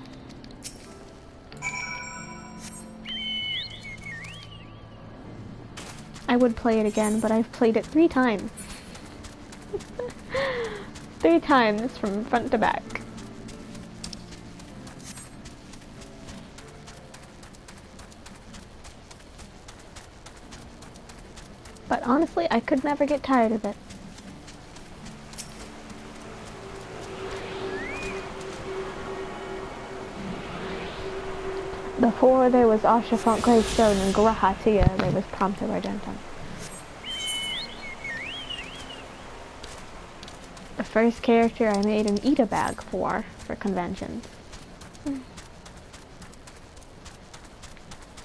I would play it again, but I've played it 3 times. 3 times from front to back. But honestly, I could never get tired of it. Before there was Oshafont Gravestone and Grahatia, there was Prompto Argentum. The first character I made an Ida bag for conventions.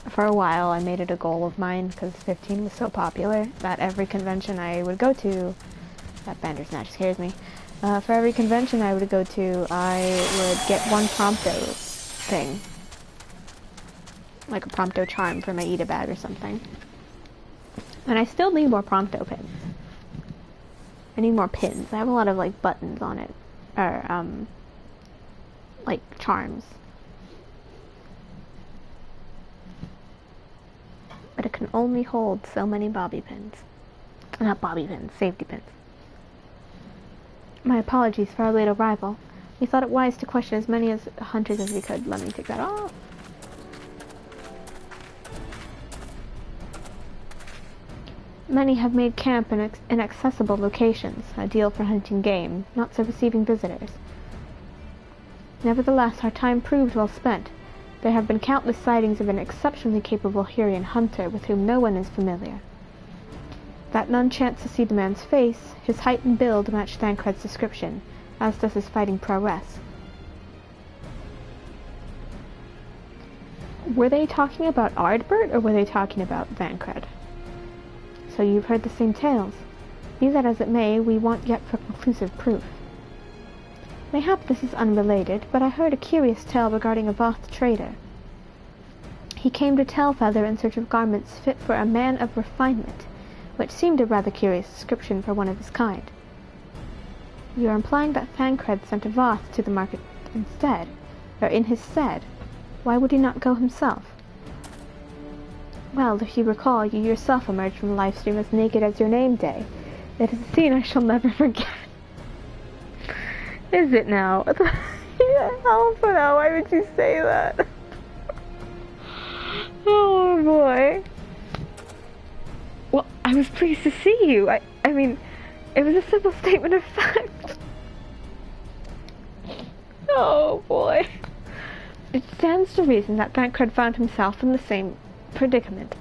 For a while I made it a goal of mine, because 15 was so popular, that every convention I would go to, that Bandersnatch scares me, for every convention I would go to, I would get one Prompto thing. Like a Prompto charm for my Ida bag or something. And I still need more Prompto pins. I need more pins. I have a lot of like buttons on it. Or, like charms. But it can only hold so many bobby pins. Not bobby pins, safety pins. My apologies for our late arrival. We thought it wise to question as many hunters as we could. Let me take that off. Many have made camp in inaccessible locations, ideal for hunting game, not so receiving visitors. Nevertheless, our time proved well spent. There have been countless sightings of an exceptionally capable Hurrian hunter with whom no one is familiar. That none chanced to see the man's face, his height and build matched Thancred's description, as does his fighting prowess. Were they talking about Ardbert, or were they talking about Thancred? So you've heard the same tales. Be that as it may, we want yet for conclusive proof. Mayhap this is unrelated, but I heard a curious tale regarding a Voth trader. He came to Telfeather in search of garments fit for a man of refinement, which seemed a rather curious description for one of his kind. You are implying that Thancred sent a Voth to the market instead, or in his stead. Why would he not go himself? Well, if you recall, you yourself emerged from the livestream as naked as your name day. It is a scene I shall never forget. Is it now? Alpha, now, why would you say that? Oh boy. Well, I was pleased to see you. I mean, it was a simple statement of fact. Oh boy. It stands to reason that Thancred found himself in the same predicament.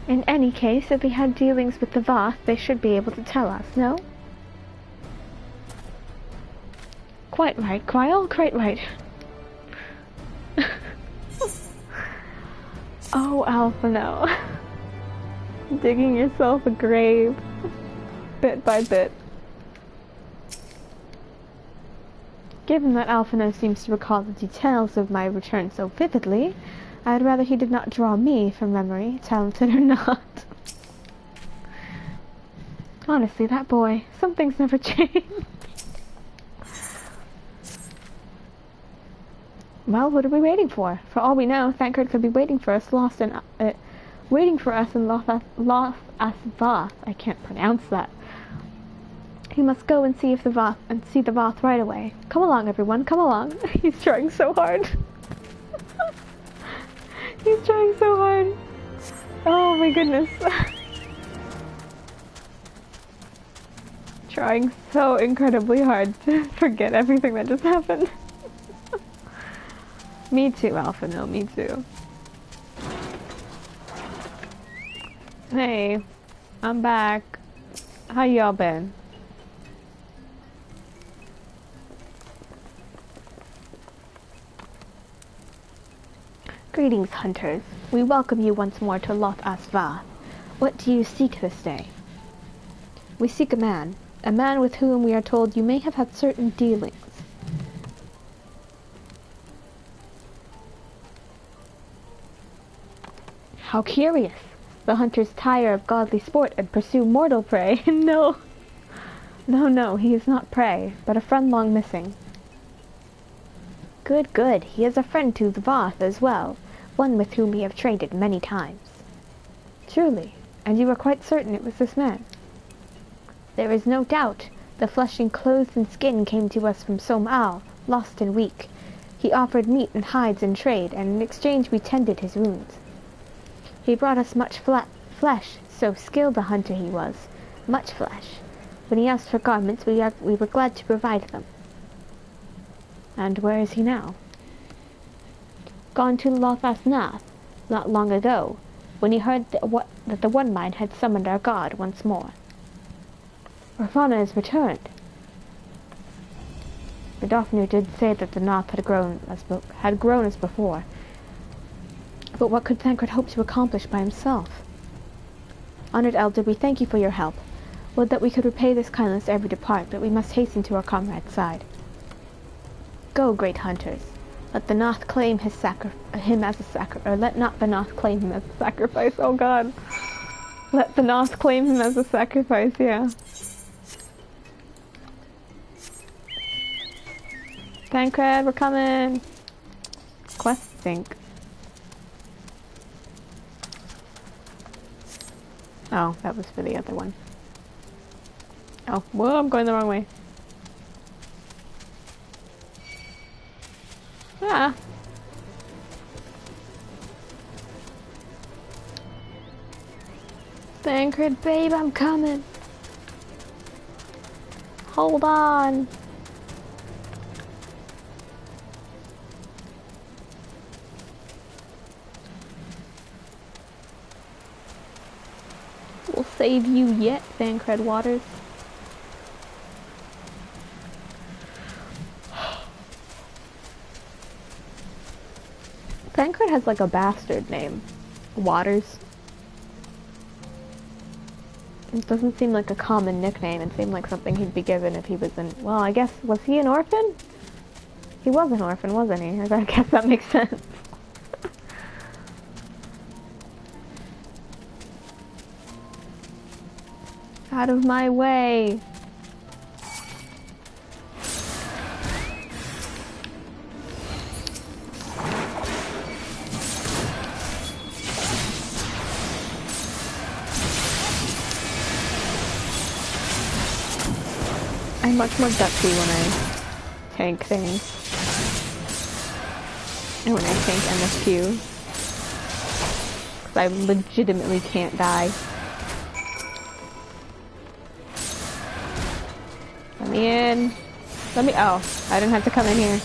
In any case, if he had dealings with the Voth, they should be able to tell us, no? Quite right, Kryl, quite right. Oh, Alpha, no. Digging yourself a grave, bit by bit. Given that Alphino seems to recall the details of my return so vividly, I'd rather he did not draw me from memory, talented or not. Honestly, that boy, some things never change. Well, what are we waiting for? For all we know, Thancred could be waiting for us in Loth Asvath. I can't pronounce that. He must go and see the Voth right away. Come along, everyone, come along. He's trying so hard. He's trying so hard. Oh my goodness. Trying so incredibly hard to forget everything that just happened. Me too, Alpha, no, me too. Hey, I'm back. How y'all been? Greetings, hunters. We welcome you once more to Loth Asvath. What do you seek this day? We seek a man. A man with whom we are told you may have had certain dealings. How curious! The hunters tire of godly sport and pursue mortal prey. No! No, he is not prey, but a friend long missing. Good. He is a friend to the Voth as well, one with whom we have traded many times. Truly, and you are quite certain it was this man? There is no doubt. The flesh and clothes and skin came to us from Som-Al, lost and weak. He offered meat and hides in trade, and in exchange we tended his wounds. He brought us much flesh, so skilled a hunter he was. Much flesh. When he asked for garments, we were glad to provide them. And where is he now? Gone to Lothas Nath, not long ago, when he heard that the One Mind had summoned our god once more. Rafana has returned. The Dauphinur did say that the Nath had grown as before. But what could Thancred hope to accomplish by himself? Honored Elder, we thank you for your help. Would that we could repay this kindness ere we depart, but we must hasten to our comrade's side. Go, great hunters. Let the Nath claim him as a sacrifice. Or let not the Nath claim him as a sacrifice. Oh God. Let the Nath claim him as a sacrifice, yeah. Thancred, we're coming. Quest sync. Oh, that was for the other one. Oh, whoa, I'm going the wrong way. Ah. Thancred, babe, I'm coming. Hold on. We'll save you yet, Thancred Waters. Thancred has like a bastard name. Waters. It doesn't seem like a common nickname. It seemed like something he'd be given if he was well, I guess, was he an orphan? He was an orphan, wasn't he? I guess that makes sense. Out of my way. I'm much more gutsy when I tank things. And when I tank MSQ. Because I legitimately can't die. Let me in. Oh, I didn't have to come in here.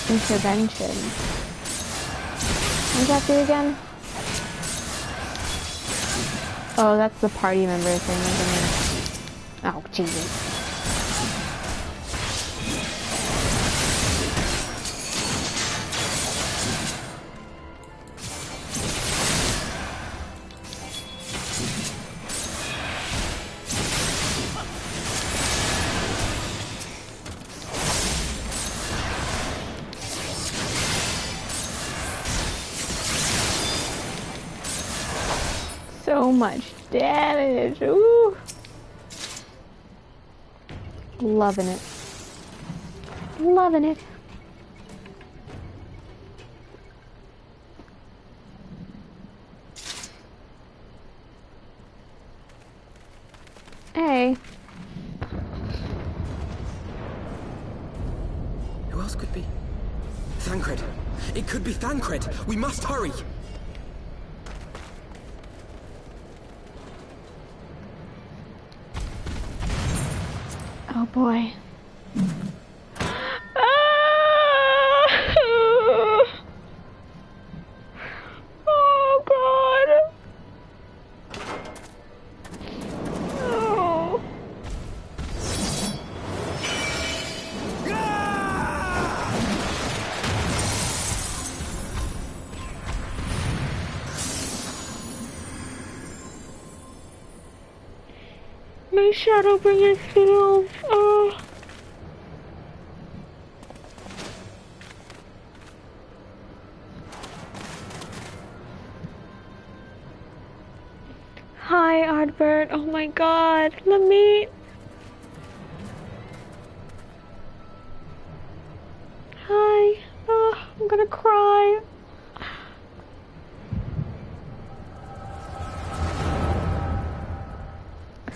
Intervention. What does that do again? Oh, that's the party member thing, isn't it? Oh, Jesus. So much damage. Ooh. Loving it. Loving it. Hey. Who else could be? Thancred. It could be Thancred. We must hurry. Oh boy. Oh God. Oh. My Shadowbringers feels. Oh. Hi, Ardbert. Oh my god. Let me. Hi. Oh, I'm gonna cry.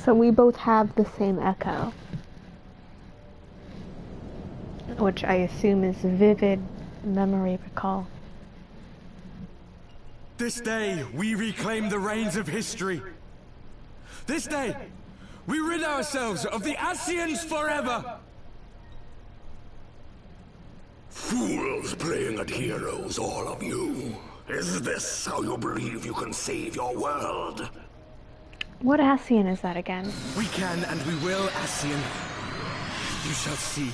So we both have the same echo, which I assume is vivid memory recall. This day, we reclaim the reins of history. This day, we rid ourselves of the Ascians forever! Fools playing at heroes, all of you. Is this how you believe you can save your world? What Ascian is that again? We can and we will, Ascian. You shall see.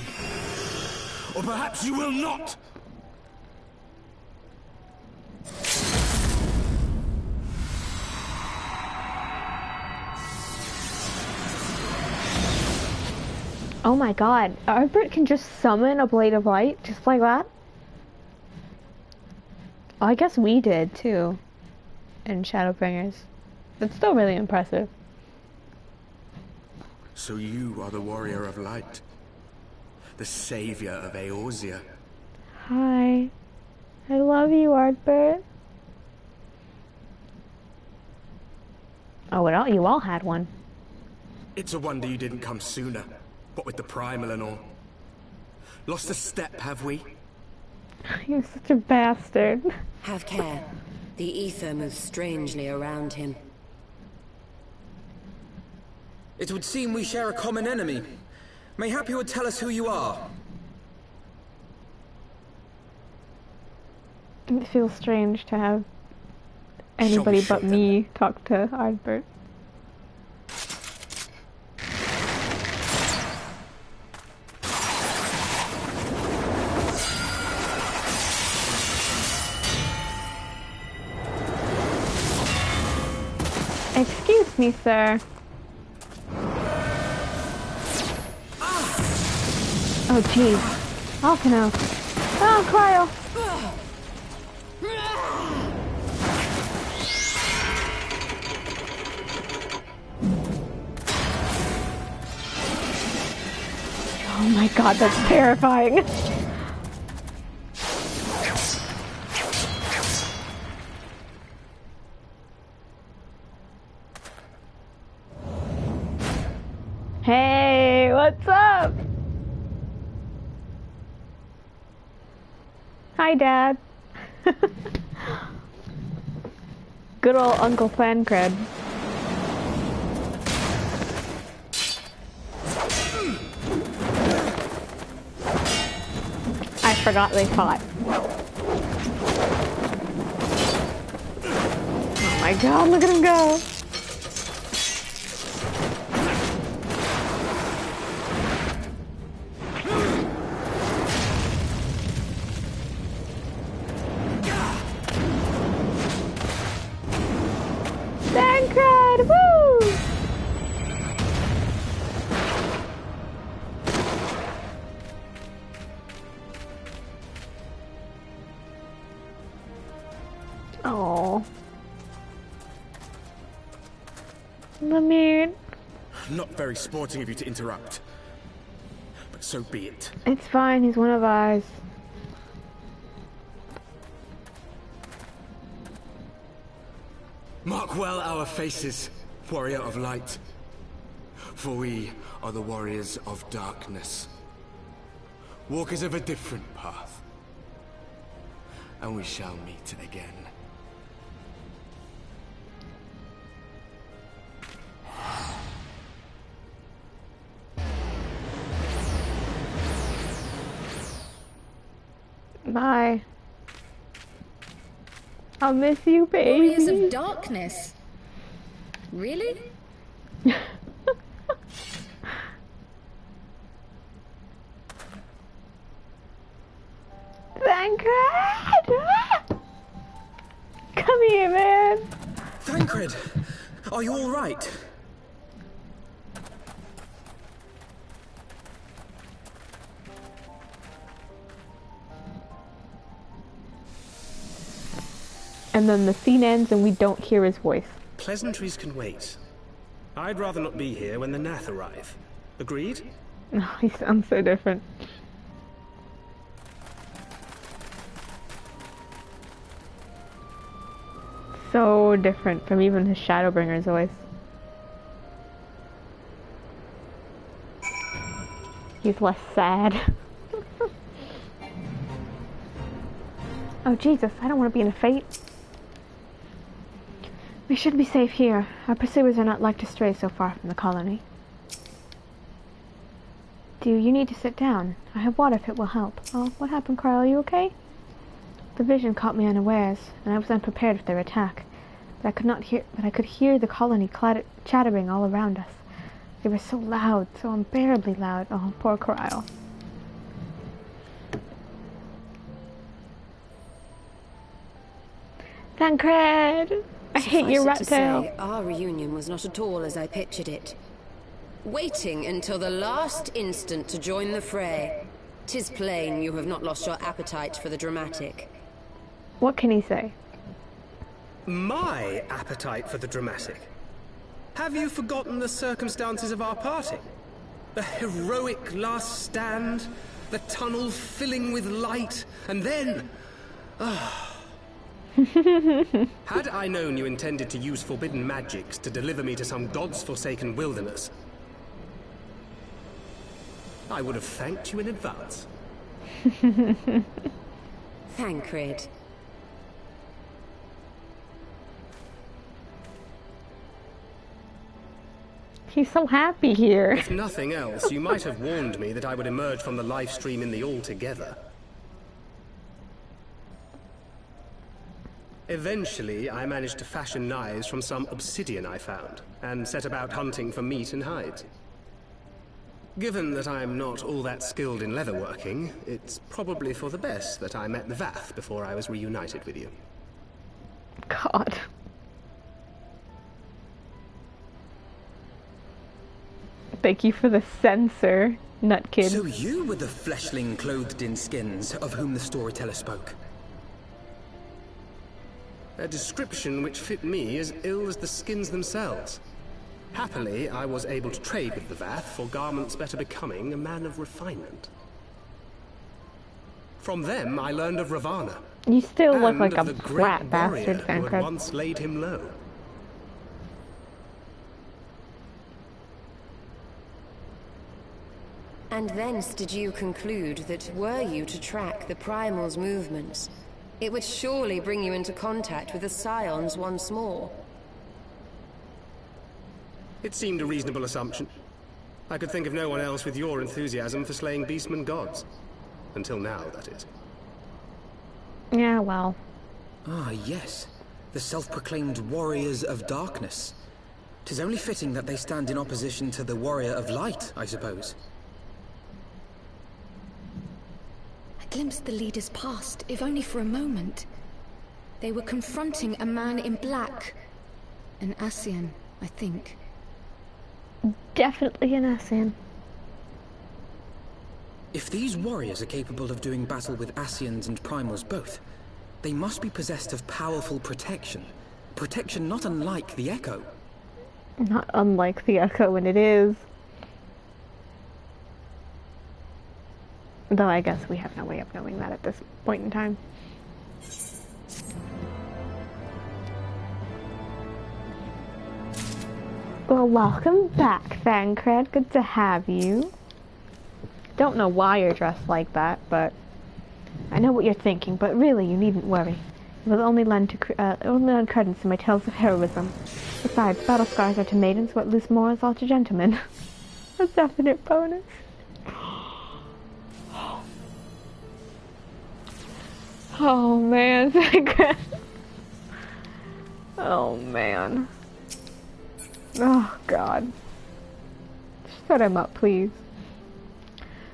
Or perhaps you will not! Oh my god, Ardbert can just summon a blade of light, just like that? Oh, I guess we did, too, in Shadowbringers. That's still really impressive. So you are the Warrior of Light, the savior of Eorzea. Hi. I love you, Ardbert. Oh, well, you all had one. It's a wonder you didn't come sooner, what with the primal and all. Lost a step, have we? You're such a bastard. Have care. The ether moves strangely around him. It would seem we share a common enemy. Mayhap you would tell us who you are. It feels strange to have anybody but me talk to Ardbert. Excuse me, sir. Oh, jeez. Alcano. Oh, Cryo. Oh my god, that's terrifying. Hey, what's up? Hi, Dad. Good old Uncle Thancred. I forgot they fought. Oh my god, look at him go. Thancred, woo! Oh, Lemire. Not very sporting of you to interrupt, but so be it. It's fine, he's one of ours. Mark well our faces, Warrior of Light, for we are the Warriors of Darkness, walkers of a different path, and we shall meet again. Bye. I'll miss you, baby. Warriors of Darkness? Really? Thancred! Come here, man. Thancred, are you all right? And then the scene ends and we don't hear his voice. Pleasantries can wait. I'd rather not be here when the Nath arrive. Agreed? Oh, he sounds so different. So different from even his Shadowbringer's voice. He's less sad. Oh Jesus, I don't want to be in a fate. We should be safe here. Our pursuers are not like to stray so far from the colony. Do you need to sit down? I have water if it will help. Oh, what happened, Carl? Are you okay? The vision caught me unawares, and I was unprepared for their attack. But I could hear the colony chattering all around us. They were so loud, so unbearably loud. Oh, poor Carl. Thancred! I hate your rat tail. Our reunion was not at all as I pictured it. Waiting until the last instant to join the fray. 'Tis plain you have not lost your appetite for the dramatic. What can he say? My appetite for the dramatic? Have you forgotten the circumstances of our parting? The heroic last stand, the tunnel filling with light, and then... Had I known you intended to use forbidden magics to deliver me to some god's forsaken wilderness, I would have thanked you in advance. Thancred. He's so happy here. If nothing else, you might have warned me that I would emerge from the live stream in the altogether. Eventually, I managed to fashion knives from some obsidian I found, and set about hunting for meat and hides. Given that I'm not all that skilled in leatherworking, it's probably for the best that I met the Vath before I was reunited with you. God. Thank you for the censor, nutkid. So you were the fleshling clothed in skins of whom the storyteller spoke. A description which fit me as ill as the skins themselves. Happily, I was able to trade with the Vath for garments better becoming a man of refinement. From them, I learned of Ravana. You still look like a brat bastard, who had Thancred. once laid him low. And thence did you conclude that were you to track the Primal's movements, it would surely bring you into contact with the Scions once more. It seemed a reasonable assumption. I could think of no one else with your enthusiasm for slaying beastmen gods. Until now, that is. Yeah, well. Ah, yes. The self-proclaimed warriors of darkness. 'Tis only fitting that they stand in opposition to the warrior of light, I suppose. I glimpsed the leaders past, if only for a moment. They were confronting a man in black. An Ascian, I think. Definitely an Ascian. If these warriors are capable of doing battle with Ascians and Primals both, they must be possessed of powerful protection. Protection not unlike the Echo. Not unlike the Echo when it is. Though I guess we have no way of knowing that at this point in time. Well, welcome back, Thancred. Good to have you. Don't know why you're dressed like that, but I know what you're thinking. But really, you needn't worry. It will only lend credence to my tales of heroism. Besides, battle scars are to maidens what loose morals are to gentlemen. A definite bonus. Oh man, Thancred. Oh man. Oh god. Shut him up, please.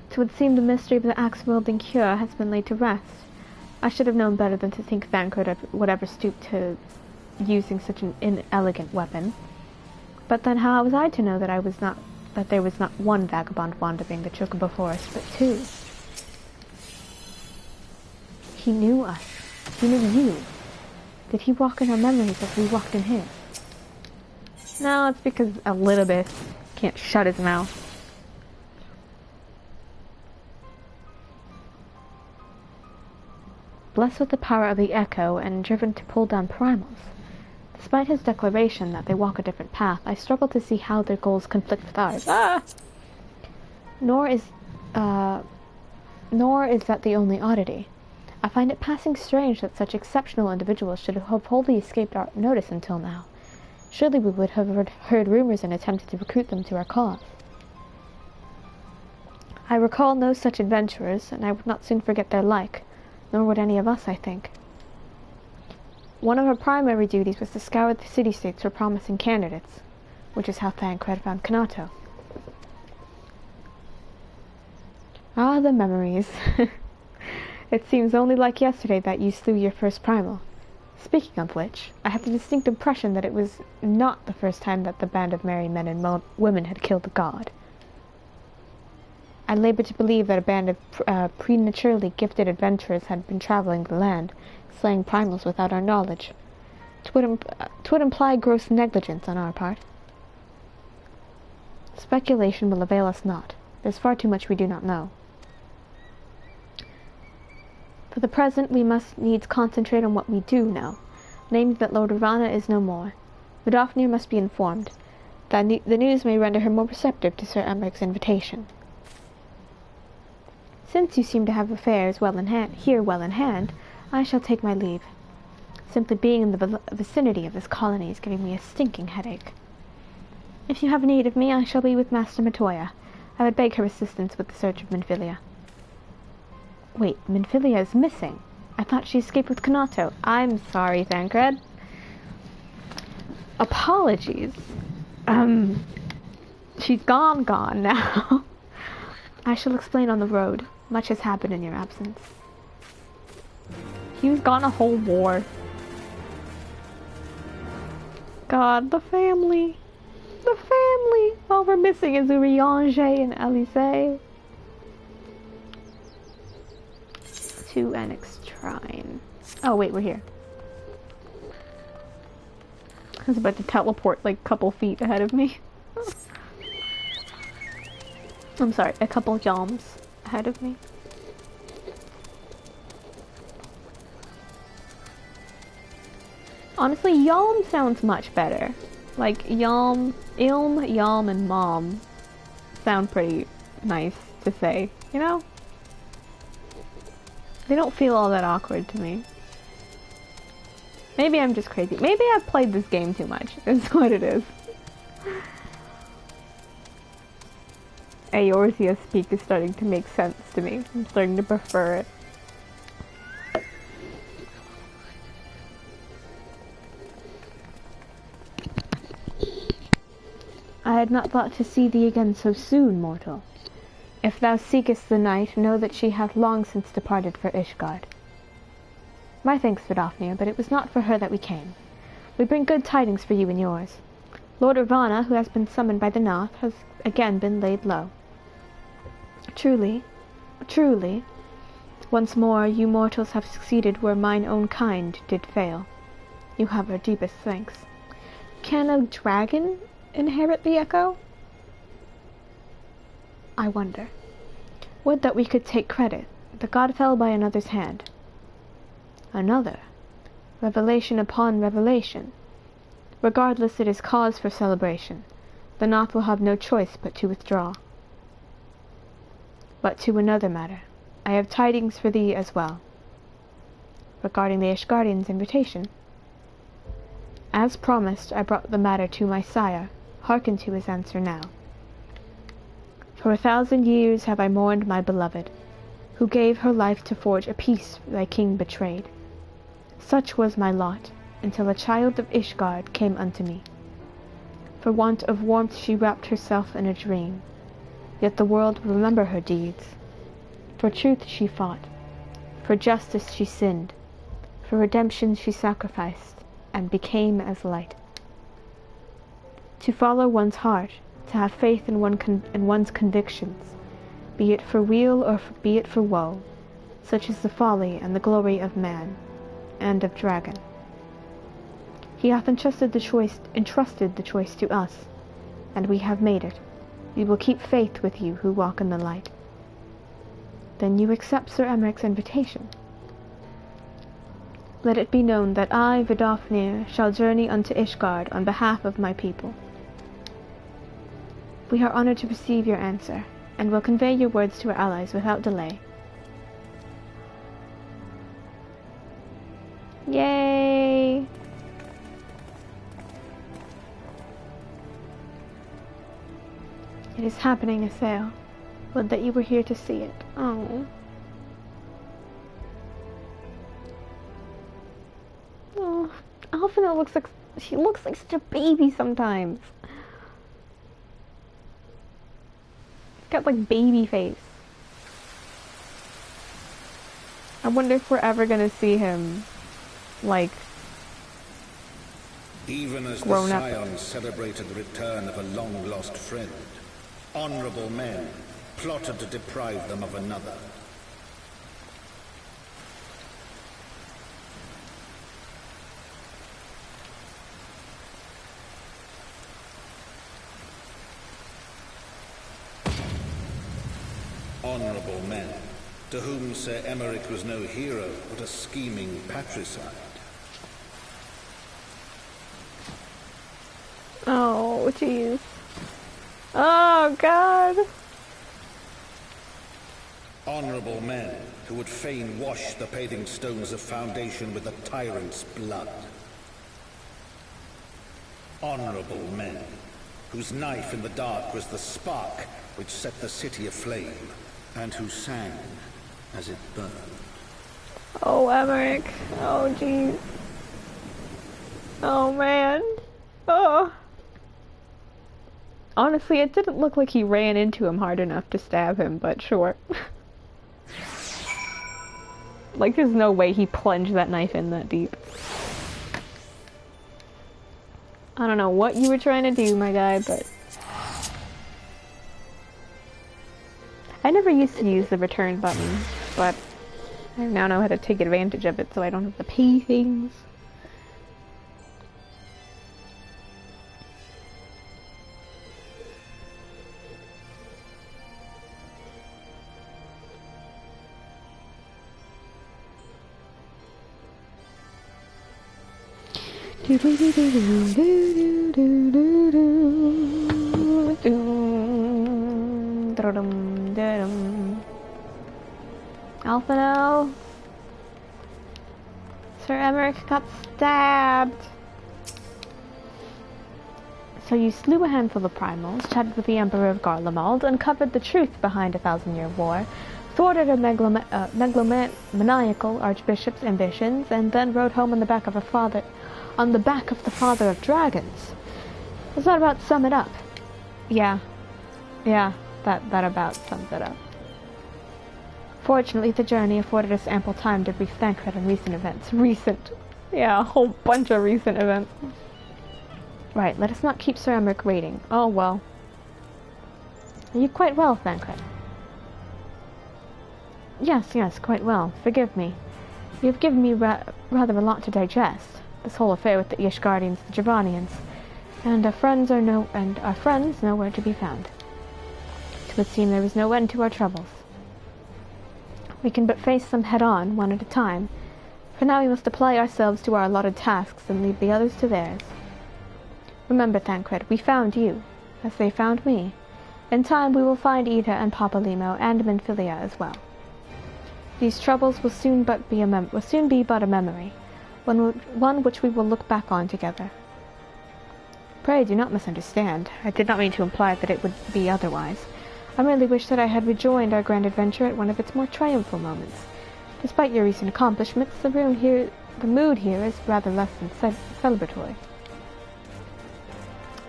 It would seem the mystery of the axe-wielding cure has been laid to rest. I should have known better than to think Thancred would ever stoop to using such an inelegant weapon. But then how was I to know that there was not one vagabond wandering the Chocobo Forest, but two? He knew us. He knew you. Did he walk in our memories as we walked in his? No, it's because Elizabeth can't shut his mouth. Blessed with the power of the echo and driven to pull down primals. Despite his declaration that they walk a different path, I struggle to see how their goals conflict with ours. Nor is that the only oddity. I find it passing strange that such exceptional individuals should have wholly escaped our notice until now. Surely we would have heard rumors and attempted to recruit them to our cause. I recall no such adventurers, and I would not soon forget their like, nor would any of us, I think. One of our primary duties was to scour the city-states for promising candidates, which is how Thancred found Kanato. Ah, the memories. It seems only like yesterday that you slew your first primal. Speaking of which, I have the distinct impression that it was not the first time that the band of merry men and women had killed a god. I labor to believe that a band of prematurely gifted adventurers had been traveling the land, slaying primals without our knowledge. 'Twould imply gross negligence on our part. Speculation will avail us not. There's far too much we do not know. For the present, we must needs concentrate on what we do know, namely that Lord Ravana is no more. Vidofnir must be informed. The news may render her more receptive to Sir Emmeric's invitation. Since you seem to have affairs well in hand, I shall take my leave. Simply being in the vicinity of this colony is giving me a stinking headache. If you have need of me, I shall be with Master Matoya. I would beg her assistance with the search of Minfilia. Wait, Minfilia is missing. I thought she escaped with Kanato. I'm sorry, Thancred. Apologies. She's gone now. I shall explain on the road. Much has happened in your absence. He was gone a whole war. God, the family. The family. All we're missing is Urianger and Elise. To Annex Shrine. Oh wait, we're here. I was about to teleport like a couple feet ahead of me. I'm sorry, a couple yalms ahead of me. Honestly, Yalm sounds much better. Like, Ilm, Yalm, and Mom sound pretty nice to say, you know? They don't feel all that awkward to me. Maybe I'm just crazy. Maybe I've played this game too much, is what it is. Eorzea speak is starting to make sense to me. I'm starting to prefer it. I had not thought to see thee again so soon, mortal. If thou seekest the night, know that she hath long since departed for Ishgard. My thanks, Vidofnir, but it was not for her that we came. We bring good tidings for you and yours. Lord Ravana, who has been summoned by the Noth, has again been laid low. Truly, once more you mortals have succeeded where mine own kind did fail. You have our deepest thanks. Can a dragon inherit the echo? I wonder. Would that we could take credit. The god fell by another's hand. Another. Revelation upon revelation. Regardless, it is cause for celebration. The Noth will have no choice but to withdraw. But to another matter. I have tidings for thee as well. Regarding the Ishgardian's invitation. As promised, I brought the matter to my sire. Hearken to his answer now. For 1,000 years have I mourned my beloved, who gave her life to forge a peace thy king betrayed. Such was my lot, until a child of Ishgard came unto me. For want of warmth she wrapped herself in a dream, yet the world will remember her deeds. For truth she fought, for justice she sinned, for redemption she sacrificed, and became as light. To follow one's heart, to have faith in one's convictions, be it for weal or be it for woe, such is the folly and the glory of man, and of dragon. He hath entrusted the choice to us, and we have made it. We will keep faith with you who walk in the light. Then you accept Sir Emeric's invitation. Let it be known that I, Vidofnir, shall journey unto Ishgard on behalf of my people. We are honored to receive your answer, and will convey your words to our allies without delay. Yay! It is happening, Asael. Would that you were here to see it. Oh. Oh, Alphinaud looks like such a baby sometimes. He's got like baby face. I wonder if we're ever gonna see him like even as the Scions celebrated the return of a long-lost friend, honorable men plotted to deprive them of another. Honorable men, to whom Sir Emeric was no hero, but a scheming patricide. Oh, jeez. Oh, God. Honorable men who would fain wash the paving stones of foundation with the tyrant's blood. Honorable men whose knife in the dark was the spark which set the city aflame, and who sang as it burned. Oh, Emeric. Oh, jeez. Oh, man. Oh. Honestly, it didn't look like he ran into him hard enough to stab him, but sure. Like, there's no way he plunged that knife in that deep. I don't know what you were trying to do, my guy, but... I never used to use the return button, but I now know how to take advantage of it so I don't have to pay things. Alphinaud. Sir Emeric got stabbed. So you slew a handful of primals, chatted with the Emperor of Garlemald, uncovered the truth behind a 1,000-year war, thwarted a megalomaniacal archbishop's ambitions, and then rode home on the back of the father of dragons. Does that about sum it up? Yeah, that about sums it up. Fortunately, the journey afforded us ample time to brief Thancred on recent events. Yeah, a whole bunch of recent events. Right, let us not keep Sir Emeric waiting. Oh, well. Are you quite well, Thancred? Yes, quite well. Forgive me. You have given me rather a lot to digest. This whole affair with the Ishgardians, the Javanians, and our friends nowhere to be found. It would seem there was no end to our troubles. We can but face them head-on, one at a time. For now we must apply ourselves to our allotted tasks and leave the others to theirs. Remember, Thancred, we found you, as they found me. In time we will find Ida and Papalimo and Minfilia as well. These troubles will soon be but a memory, one which we will look back on together. Pray do not misunderstand. I did not mean to imply that it would be otherwise. I merely wish that I had rejoined our grand adventure at one of its more triumphal moments. Despite your recent accomplishments, the mood here is rather less than celebratory.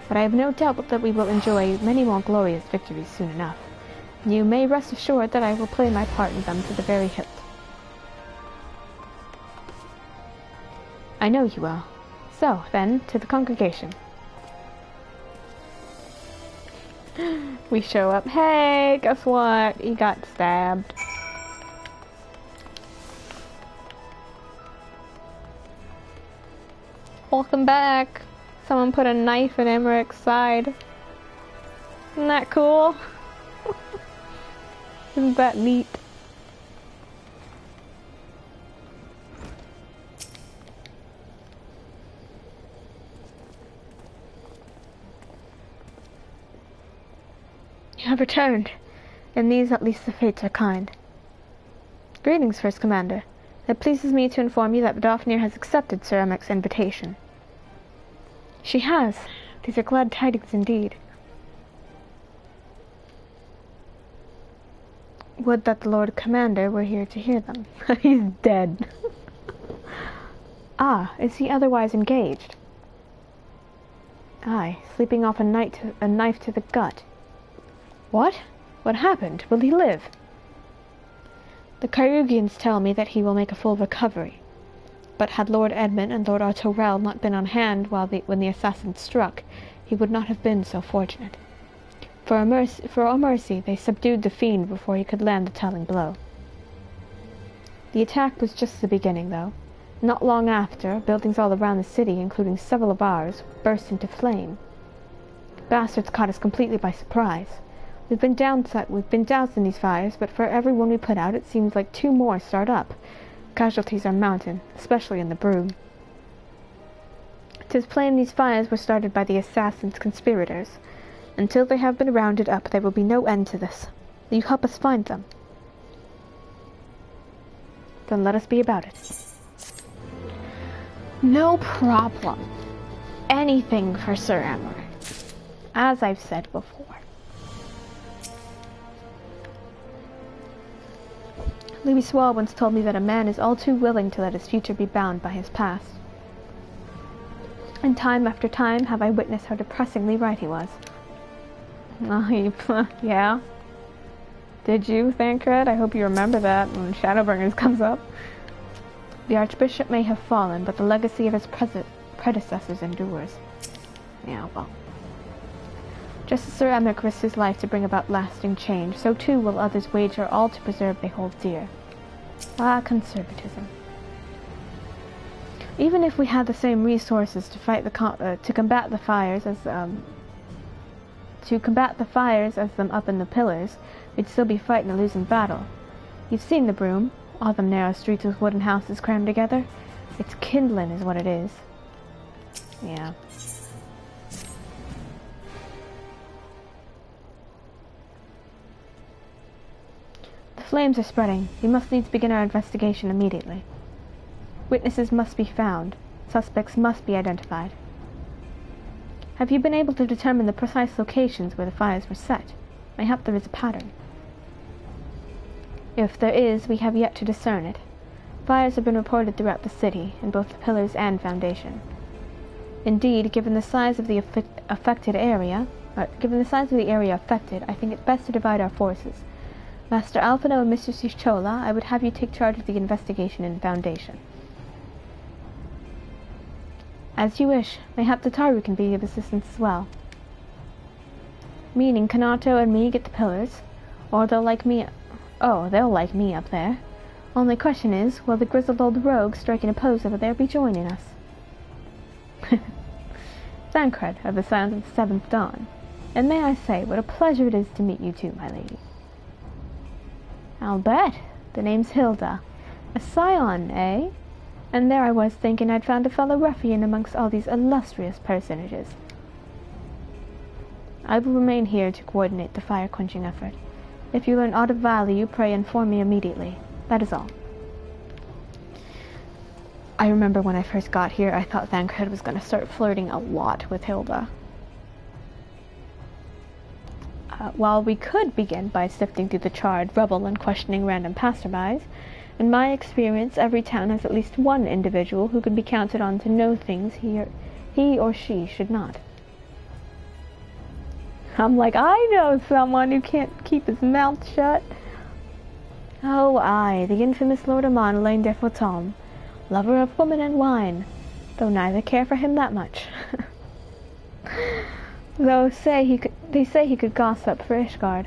But I have no doubt that we will enjoy many more glorious victories soon enough. You may rest assured that I will play my part in them to the very hilt. I know you will. So, then, to the congregation. We show up. Hey, guess what? He got stabbed. Welcome back. Someone put a knife in Emmerich's side. Isn't that cool? Isn't that neat? You have returned. In these at least the fates are kind. Greetings, First Commander. It pleases me to inform you that Daphne has accepted Sir Emmerich's invitation. She has. These are glad tidings indeed. Would that the Lord Commander were here to hear them. He's dead. Ah, is he otherwise engaged? Aye, sleeping off a knife to the gut. What? What happened? Will he live? The Kyrugians tell me that he will make a full recovery. But had Lord Edmund and Lord Artorel not been on hand when the assassins struck, he would not have been so fortunate. For all mercy, they subdued the fiend before he could land the telling blow. The attack was just the beginning, though. Not long after, buildings all around the city, including several of ours, burst into flame. Bastards caught us completely by surprise. We've been doused in these fires, but for every one we put out, it seems like 2 more start up. Casualties are mounting, especially in the broom. 'Tis plain these fires were started by the assassins' conspirators. Until they have been rounded up, there will be no end to this. Will you help us find them? Then let us be about it. No problem. Anything for Sir Emmerich. As I've said before. Louis Swall once told me that a man is all too willing to let his future be bound by his past. And time after time have I witnessed how depressingly right he was. Yeah? Did you, Thancred? I hope you remember that when Shadowbringers comes up. The Archbishop may have fallen, but the legacy of his predecessors endures. Yeah, well. Just as Sir Emmerich risked his life to bring about lasting change, so too will others wager all to preserve they hold dear. Ah, conservatism. Even if we had the same resources to fight to combat the fires as them up in the pillars, we'd still be fighting a losing battle. You've seen the broom, all them narrow streets with wooden houses crammed together. It's kindling is what it is. Yeah. The flames are spreading. We must needs begin our investigation immediately. Witnesses must be found. Suspects must be identified. Have you been able to determine the precise locations where the fires were set? Mayhap there is a pattern. If there is, we have yet to discern it. Fires have been reported throughout the city, in both the pillars and foundation. Indeed, given the size of the affected area, I think it best to divide our forces. Master Alphino and Mr. Sischola, I would have you take charge of the investigation in foundation. As you wish. Mayhap the Taru can be of assistance as well. Meaning Kanato and me get the pillars, or they'll like me up there. Only question is, will the grizzled old rogue striking a pose over there be joining us? Thancred of the Scions of the Seventh Dawn. And may I say, what a pleasure it is to meet you too, my lady. I'll bet. The name's Hilda. A scion, eh? And there I was thinking I'd found a fellow ruffian amongst all these illustrious personages. I will remain here to coordinate the fire-quenching effort. If you learn aught of value, pray inform me immediately. That is all. I remember when I first got here, I thought Thancred was going to start flirting a lot with Hilda. While we could begin by sifting through the charred rubble and questioning random passerbys, in my experience, every town has at least one individual who can be counted on to know things he or she should not. I'm like, I know someone who can't keep his mouth shut. Oh, aye, the infamous Lord Amanelaine de Fautom, lover of woman and wine, though neither care for him that much. Though they say he could gossip for Ishgard.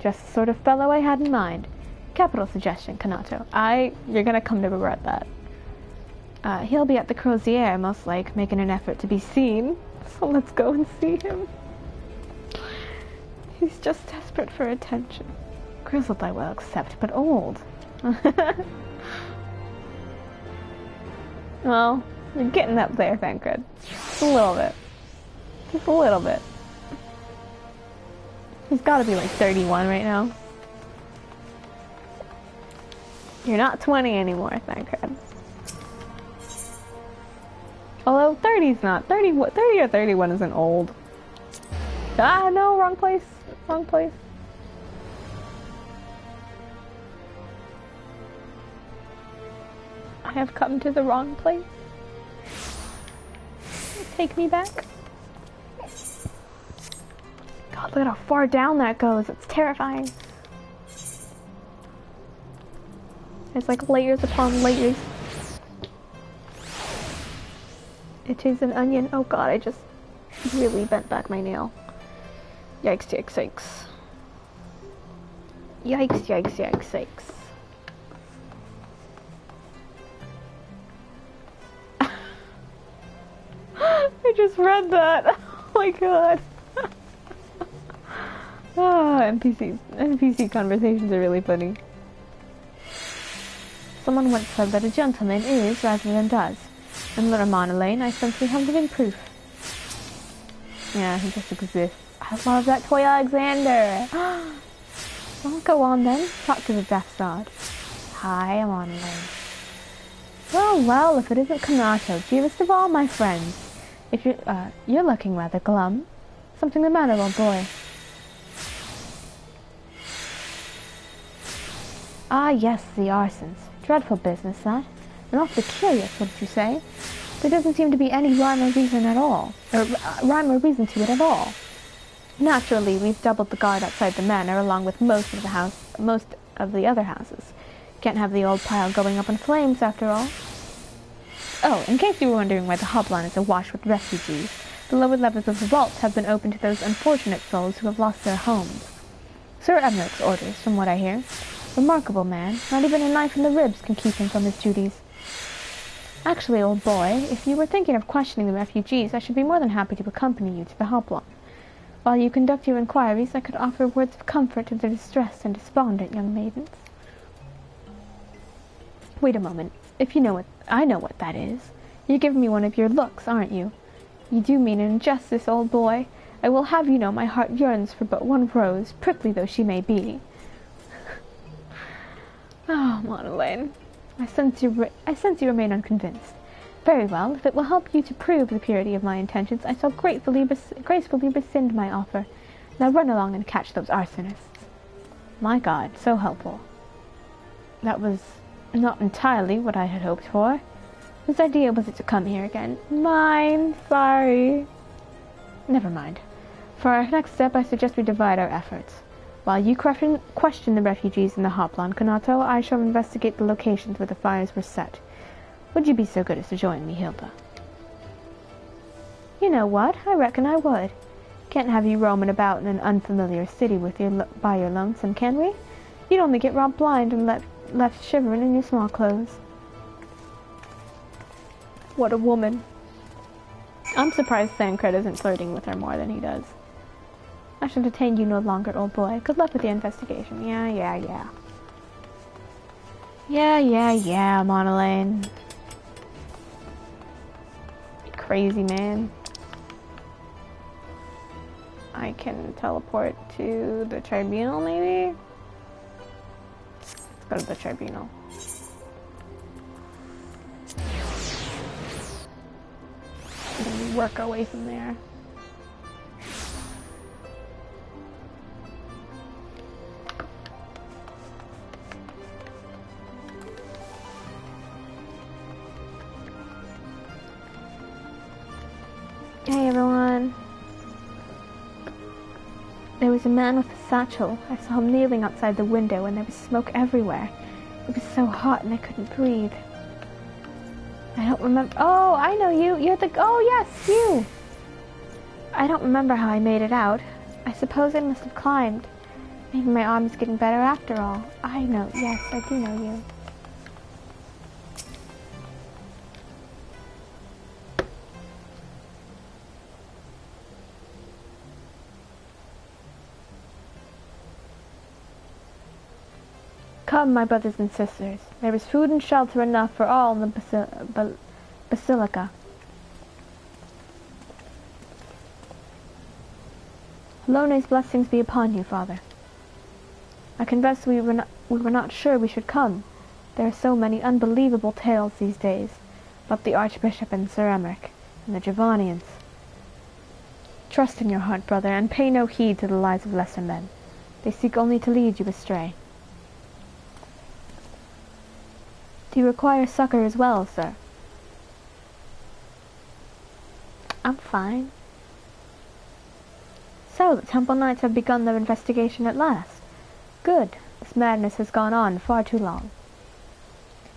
Just the sort of fellow I had in mind. Capital suggestion, Kanato. You're gonna come to regret that. He'll be at the Crozier, most like, making an effort to be seen. So let's go and see him. He's just desperate for attention. Grizzled I will accept, but old. Well, you're getting up there, Thancred. Just a little bit. Just a little bit. He's gotta be like 31 right now. You're not 20 anymore, Thancred. Although 30's not. 30 or 31 isn't old. Ah, no, wrong place. Wrong place. I have come to the wrong place. Take me back. God, look at how far down that goes. It's terrifying. There's like layers upon layers. It is an onion. Oh god, I just really bent back my nail. Yikes, yikes, yikes. Yikes, yikes, yikes, yikes. I just read that. Oh my god. Oh, NPC conversations are really funny. Someone once said that a gentleman is rather than does. And little Monolane, I sense we have living proof. Yeah, he just exists. I love that toy Alexander. Well, go on then. Talk to the Death Sod. Hi, I'm Monolane. Well, well, if it isn't Kanato, dearest of all my friends. If you're looking rather glum. Something the matter, old boy? Ah, yes, the arsons. Dreadful business, that. And awfully curious, wouldn't you say? There doesn't seem to be any rhyme or reason at all. Rhyme or reason to it at all. Naturally, we've doubled the guard outside the manor, along with most of the other houses. Can't have the old pile going up in flames, after all. Oh, in case you were wondering why the Hoplon is awash with refugees, the lower levels of the vault have been opened to those unfortunate souls who have lost their homes. Sir Emmeric's orders, from what I hear. Remarkable man. Not even a knife in the ribs can keep him from his duties. Actually, old boy, if you were thinking of questioning the refugees, I should be more than happy to accompany you to the Hoplon. While you conduct your inquiries, I could offer words of comfort to the distressed and despondent young maidens. Wait a moment. If you know what I know what that is. You're giving me one of your looks, aren't you? You do mean an injustice, old boy. I will have you know my heart yearns for but one rose, prickly though she may be. Oh, Monolane. I sense you remain unconvinced. Very well. If it will help you to prove the purity of my intentions, I shall gracefully rescind my offer. Now run along and catch those arsonists. My God, so helpful. That was not entirely what I had hoped for. Whose idea was it to come here again? Mine. Sorry. Never mind. For our next step, I suggest we divide our efforts. While you question the refugees in the Hoplon, Kanato, I shall investigate the locations where the fires were set. Would you be so good as to join me, Hilda? You know what? I reckon I would. Can't have you roaming about in an unfamiliar city by your lonesome, can we? You'd only get robbed blind and left shivering in your small clothes. What a woman. I'm surprised Thancred isn't flirting with her more than he does. I shall detain you no longer, old boy. Good luck with the investigation. Yeah, Monolane. Crazy man. I can teleport to the tribunal, maybe? Let's go to the tribunal. And then work our way from there. Hey everyone. There was a man with a satchel. I saw him kneeling outside the window and there was smoke everywhere. It was so hot and I couldn't breathe. I don't remember. Oh, I know you. You're the... Oh, yes, you. I don't remember how I made it out. I suppose I must have climbed. Maybe my arm is getting better after all. I know. Yes, I do know you. Come, my brothers and sisters. There is food and shelter enough for all in the basilica. Lone's blessings be upon you, Father. I confess we were not sure we should come. There are so many unbelievable tales these days about the Archbishop and Sir Emmerich and the Giovannians. Trust in your heart, brother, and pay no heed to the lies of lesser men. They seek only to lead you astray. Do you require succor as well, sir? I'm fine. So, the Temple Knights have begun their investigation at last. Good. This madness has gone on far too long.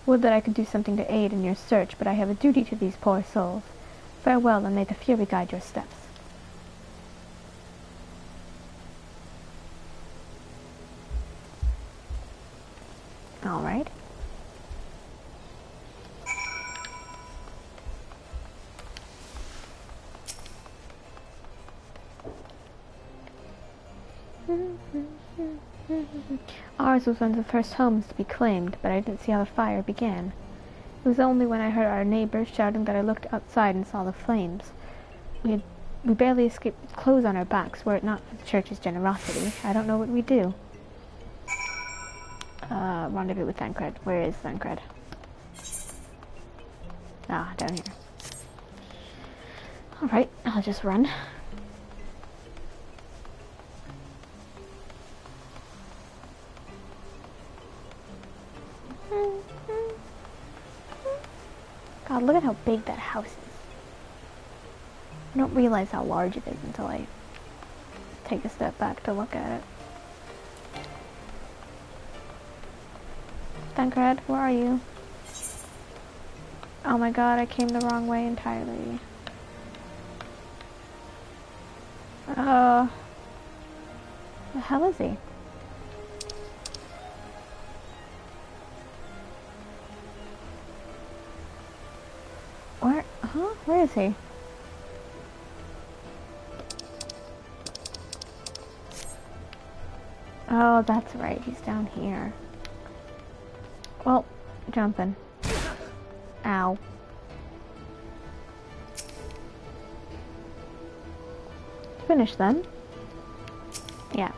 Would that I could do something to aid in your search, but I have a duty to these poor souls. Farewell, and may the Fury guide your steps. All right. Ours was one of the first homes to be claimed, but I didn't see how the fire began. It was only when I heard our neighbors shouting that I looked outside and saw the flames. We barely escaped with clothes on our backs, were it not for the church's generosity. I don't know what we'd do. Rendezvous with Thancred. Where is Thancred? Ah, down here. Alright, I'll just run. God, look at how big that house is. I don't realize how large it is until I take a step back to look at it. Thancred, where are you? Oh my god, I came the wrong way entirely. The hell is he? Where? Huh? Where is he? Oh, that's right. He's down here. Well, jumping. Ow. Finish then. Yeah.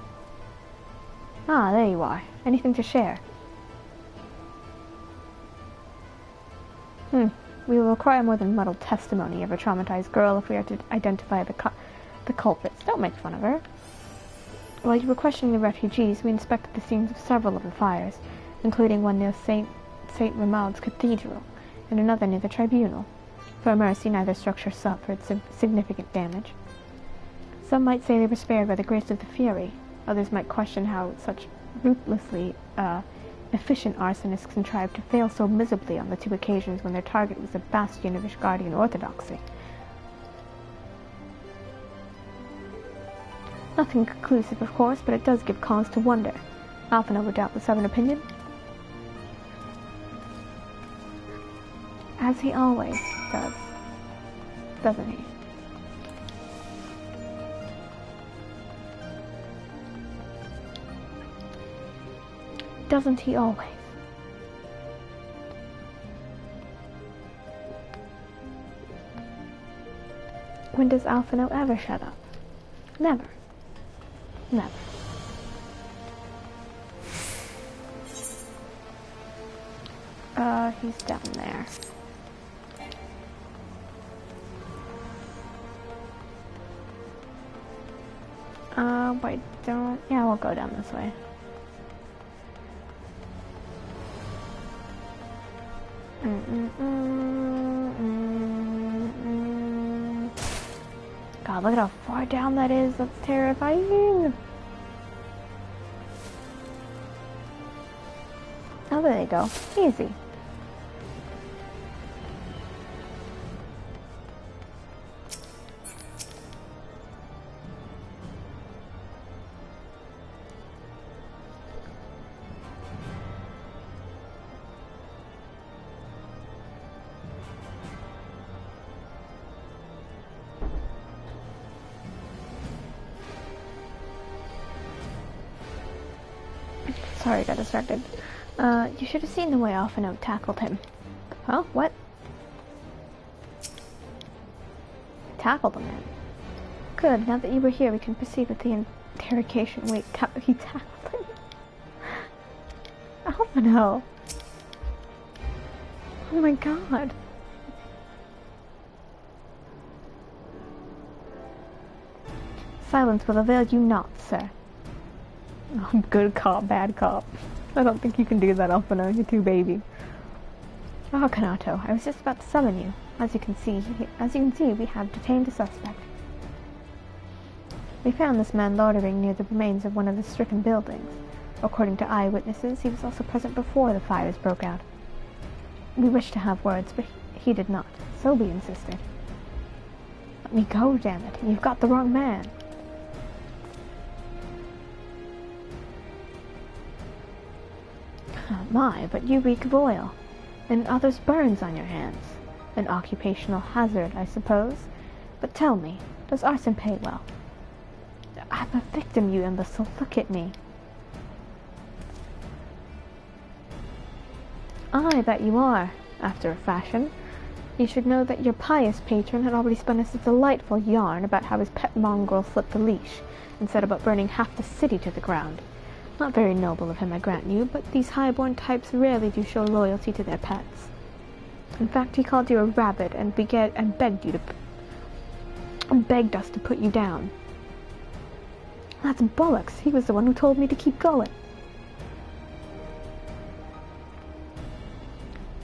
Ah, there you are. Anything to share? We will require more than muddled testimony of a traumatized girl if we are to identify the culprits. Don't make fun of her. While you were questioning the refugees, we inspected the scenes of several of the fires, including one near St. Romuald's Cathedral, and another near the Tribunal. For mercy, neither structure suffered significant damage. Some might say they were spared by the grace of the Fury. Others might question how such ruthlessly efficient arsonists contrived to fail so miserably on the two occasions when their target was a bastion of Ishgardian orthodoxy. Nothing conclusive, of course, but it does give cause to wonder. Alphinaud would doubtless have an opinion. As he always does, doesn't he? Doesn't he always? When does Alphinaud ever shut up? Never. Never. He's down there. Wait, don't... Yeah, we'll go down this way. God, look at how far down that is. That's terrifying. Oh, there they go. Easy. Sorry, got distracted. You should have seen the way Alphino tackled him. Huh? What? Tackled the man. Good, now that you were here, we can proceed with the interrogation. Wait, he tackled him? Alphino! Oh my god. Silence will avail you not, sir. Oh, good cop, bad cop. I don't think you can do that, Alphino. You're too baby. Oh, Kanato, I was just about to summon you. As you can see, we have detained a suspect. We found this man loitering near the remains of one of the stricken buildings. According to eyewitnesses, he was also present before the fires broke out. We wished to have words, but he did not, so we insisted. Let me go, damn it. You've got the wrong man. My, but you reek of oil, and others' burns on your hands. An occupational hazard, I suppose. But tell me, does arson pay well? I'm a victim, you imbecile. Look at me. I bet you are, after a fashion. You should know that your pious patron had already spun us a delightful yarn about how his pet mongrel slipped the leash, and set about burning half the city to the ground. Not very noble of him, I grant you, but these high-born types rarely do show loyalty to their pets. In fact, he called you a rabbit and begged us to put you down. That's bollocks. He was the one who told me to keep going.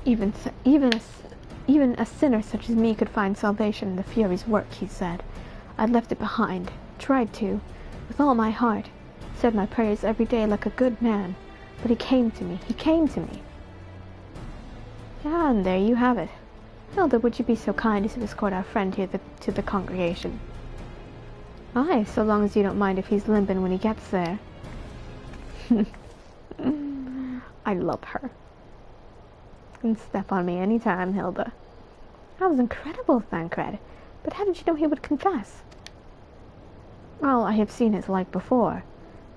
Even a sinner such as me could find salvation in the Fury's work, he said. I'd left it behind, tried to, with all my heart, said my prayers every day like a good man, but he came to me. Yeah, and there you have it. Hilda, would you be so kind as to escort our friend here to the congregation? Aye, so long as you don't mind if he's limping when he gets there. I love her. You can step on me anytime, Hilda. That was incredible, Thancred. But how did you know he would confess? Well, I have seen his like before.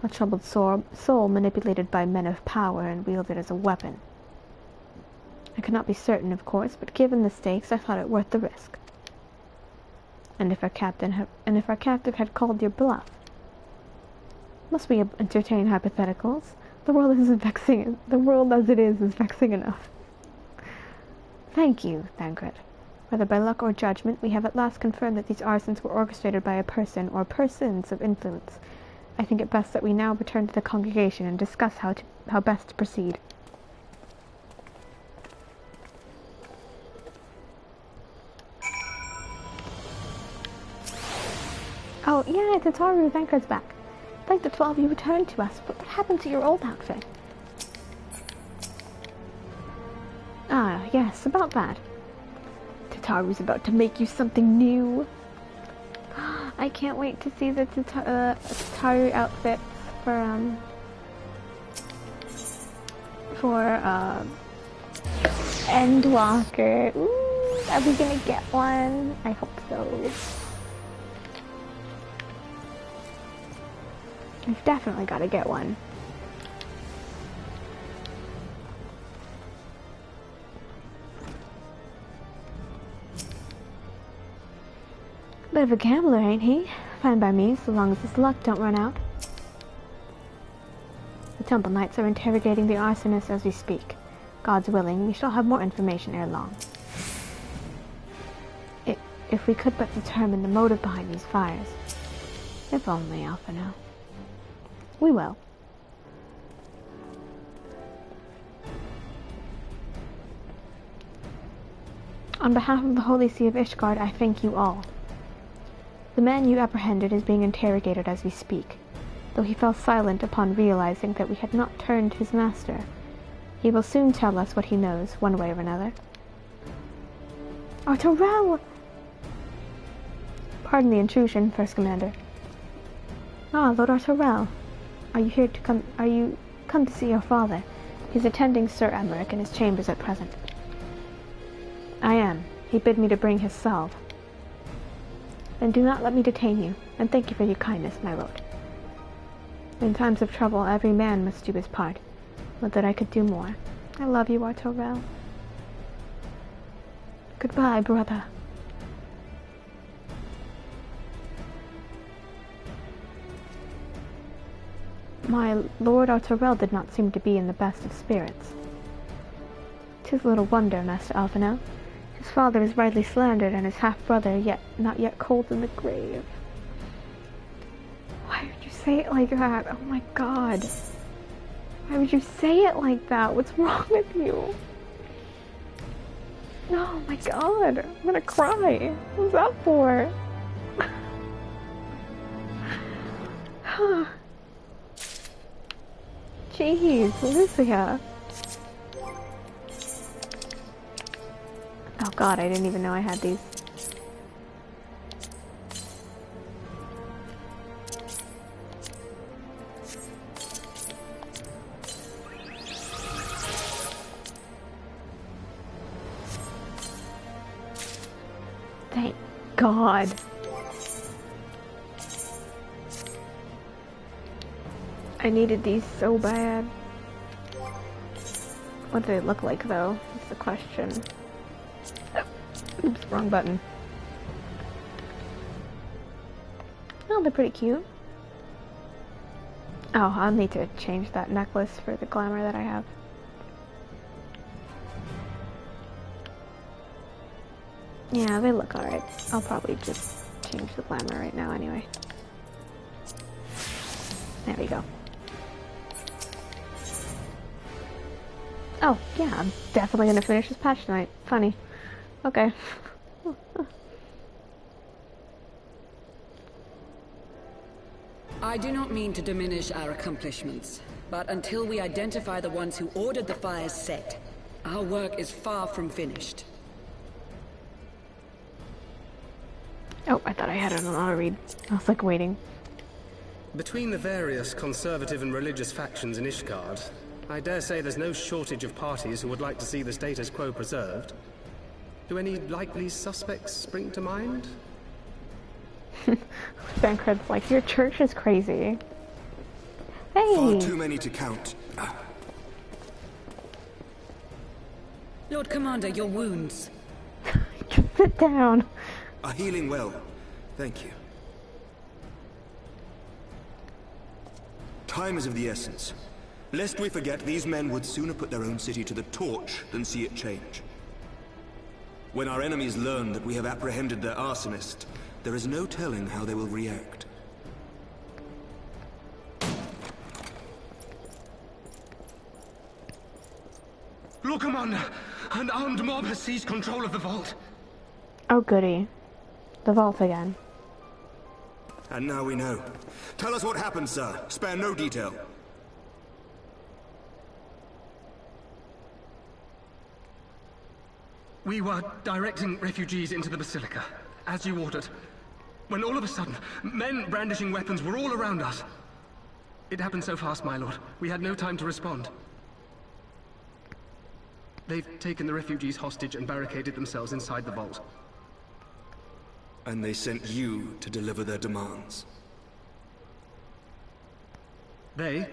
A troubled soul manipulated by men of power and wielded as a weapon. I could not be certain, of course, but given the stakes, I thought it worth the risk. And if our captive had called your bluff? Must we entertain hypotheticals? The world as it is vexing enough. Thank you, Thancred. Whether by luck or judgment, we have at last confirmed that these arsons were orchestrated by a person or persons of influence. I think it best that we now return to the congregation and discuss how best to proceed. Oh, yeah, Tataru, Thancred's back. Like the 12 you returned to us, but what happened to your old outfit? Ah, yes, about that. Tataru's about to make you something new. I can't wait to see the Tataru outfits for Endwalker. Ooh, are we gonna get one? I hope so. We've definitely got to get one. Bit of a gambler, ain't he? Fine by me, so long as his luck don't run out. The Temple Knights are interrogating the arsonist as we speak. God's willing, we shall have more information ere long. If we could but determine the motive behind these fires. If only, Alphino. We will. On behalf of the Holy See of Ishgard, I thank you all. The man you apprehended is being interrogated as we speak, though he fell silent upon realizing that we had not turned his master. He will soon tell us what he knows, one way or another. Arturel! Pardon the intrusion, First Commander. Ah, Lord Arturel. Are you come to see your father? He's attending Sir Emmerich in his chambers at present. I am. He bid me to bring his salve. Then do not let me detain you, and thank you for your kindness, my lord. In times of trouble, every man must do his part. but that I could do more. I love you, Artorel. Goodbye, brother. My Lord Artorel did not seem to be in the best of spirits. 'Tis little wonder, Master Alphinaud. His father is rightly slandered, and his half-brother not yet cold in the grave. Why would you say it like that? Oh my god. Why would you say it like that? What's wrong with you? Oh my god. I'm gonna cry. What's that for? Jeez, Lucia. Oh god, I didn't even know I had these. Thank God. I needed these so bad. What do they look like, though? That's the question. Oops, wrong button. Oh, they're pretty cute. Oh, I'll need to change that necklace for the glamour that I have. Yeah, they look alright. I'll probably just change the glamour right now anyway. There we go. Oh, yeah, I'm definitely gonna finish this patch tonight. Funny. Okay. I do not mean to diminish our accomplishments, but until we identify the ones who ordered the fires set, our work is far from finished. Oh, I thought I had it on auto read. I was like waiting. Between the various conservative and religious factions in Ishgard, I dare say there's no shortage of parties who would like to see the status quo preserved. Do any likely suspects spring to mind? Bancred's like, your church is crazy. Hey! Far too many to count. Lord Commander, your wounds. Just sit down. Are healing well. Thank you. Time is of the essence. Lest we forget, these men would sooner put their own city to the torch than see it change. When our enemies learn that we have apprehended their arsonist, there is no telling how they will react. Lord Commander, an armed mob has seized control of the vault. Oh goody. The vault again. And now we know. Tell us what happened, sir. Spare no detail. We were directing refugees into the Basilica, as you ordered, when all of a sudden, men brandishing weapons were all around us. It happened so fast, my lord. We had no time to respond. They've taken the refugees hostage and barricaded themselves inside the vault. And they sent you to deliver their demands. They,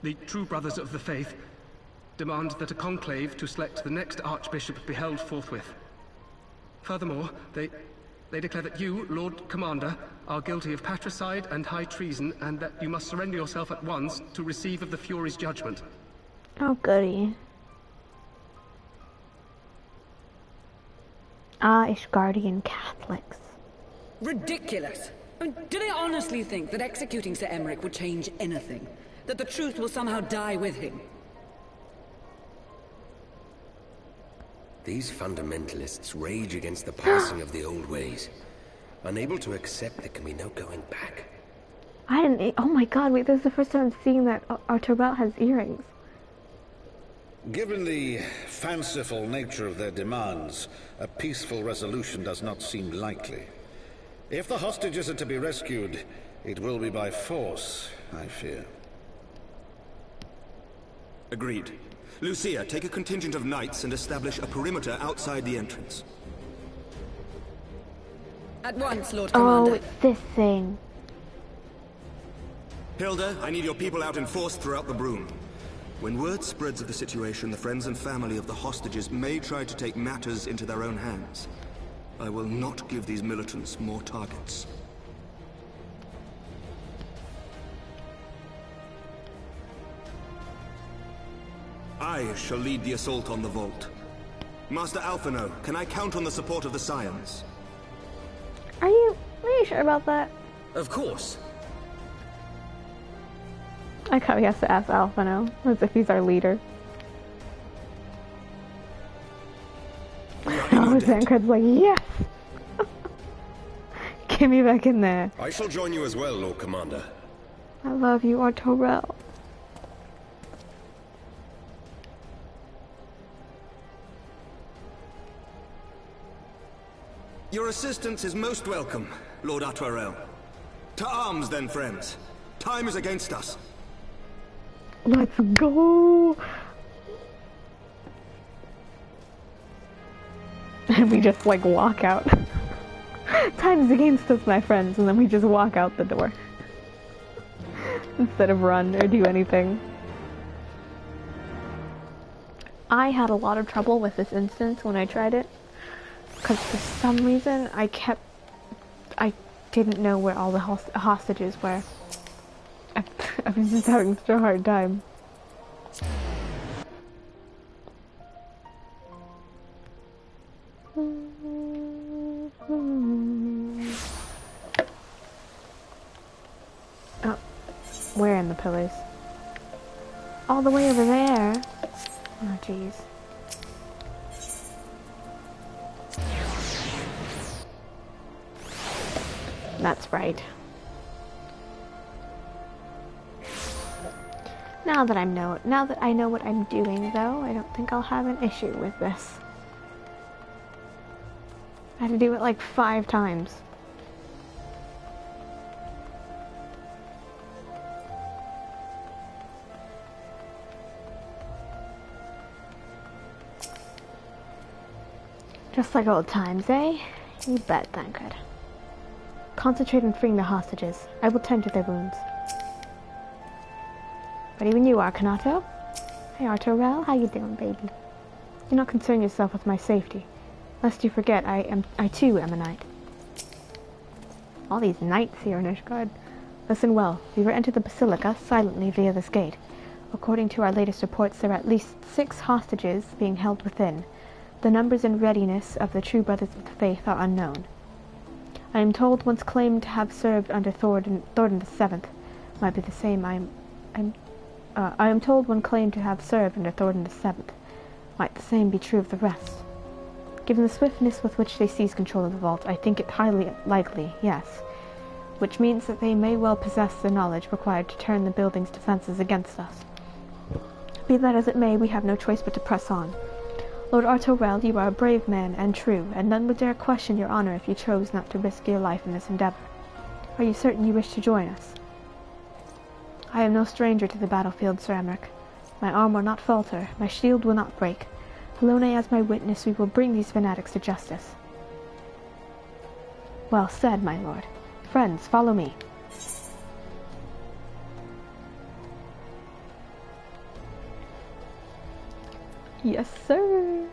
the true brothers of the faith, demand that a conclave to select the next archbishop be held forthwith. Furthermore, they declare that you, Lord Commander, are guilty of patricide and high treason, and that you must surrender yourself at once to receive of the Fury's judgment. Oh goody. Ah, Ishgardian Catholics. Ridiculous! I mean, do they honestly think that executing Sir Emmerich would change anything? That the truth will somehow die with him? These fundamentalists rage against the passing of the old ways, unable to accept there can be no going back. I didn't. Oh my god, wait, this is the first time I'm seeing that Artorel has earrings. Given the fanciful nature of their demands, a peaceful resolution does not seem likely. If the hostages are to be rescued, it will be by force, I fear. Agreed. Lucia, take a contingent of knights and establish a perimeter outside the entrance. At once, Lord Commander. Oh, it's this thing. Hilda, I need your people out in force throughout the Broom. When word spreads of the situation, the friends and family of the hostages may try to take matters into their own hands. I will not give these militants more targets. I shall lead the assault on the vault. Master Alphino, can I count on the support of the Scions? Are you sure about that? Of course. I kind of has to ask Alphino, as if he's our leader. Oh, Tancred's like, yes! Get me back in there. I shall join you as well, Lord Commander. I love you, Artorel. Your assistance is most welcome, Lord Artorel. To arms then, friends. Time is against us. Let's go! And we just like walk out. Time's against us, my friends, and then we just walk out the door. Instead of run or do anything. I had a lot of trouble with this instance when I tried it. Because for some reason, I didn't know where all the hostages were. I was just having such a hard time. Oh, where in the pillars? All the way over there. Oh, jeez. That's right. Now that I know what I'm doing, though, I don't think I'll have an issue with this. I had to do it like 5 times. Just like old times, eh? You bet, Tancred. Concentrate on freeing the hostages. I will tend to their wounds. But even you, Arkanato? Hey, Artorel, how you doing, baby? Do not concern yourself with my safety. Lest you forget, I too am a knight. All these knights here in Ishgard. Listen well. We were entered the Basilica silently via this gate. According to our latest reports, there are at least 6 hostages being held within. The numbers and readiness of the true brothers of the faith are unknown. I am told once claimed to have served under Thordan VII. Might be the same. I am told one claimed to have served under Thordan VII. Might the same be true of the rest? Given the swiftness with which they seized control of the vault, I think it highly likely, yes. Which means that they may well possess the knowledge required to turn the building's defenses against us. Be that as it may, we have no choice but to press on. Lord Artorel, you are a brave man and true, and none would dare question your honor if you chose not to risk your life in this endeavor. Are you certain you wish to join us? I am no stranger to the battlefield, Sir Emmerich. My arm will not falter, my shield will not break. Halone as my witness, we will bring these fanatics to justice. Well said, my lord. Friends, follow me. Yes, sir.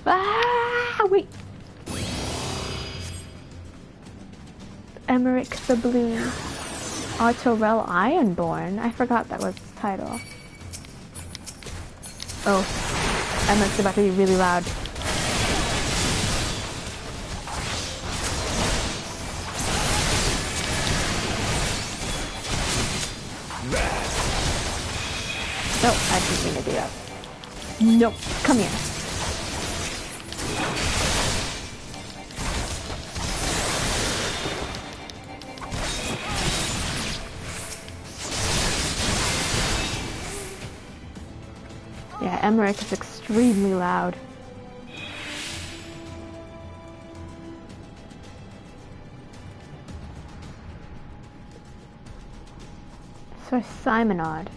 Ah, wait. Emmerich the Blue. Artorel Ironborn? I forgot that was his title. Oh, Emmerich's about to be really loud. No, I didn't mean to do that. Nope, come here. Yeah, Emmerich is extremely loud. Sir Simonard.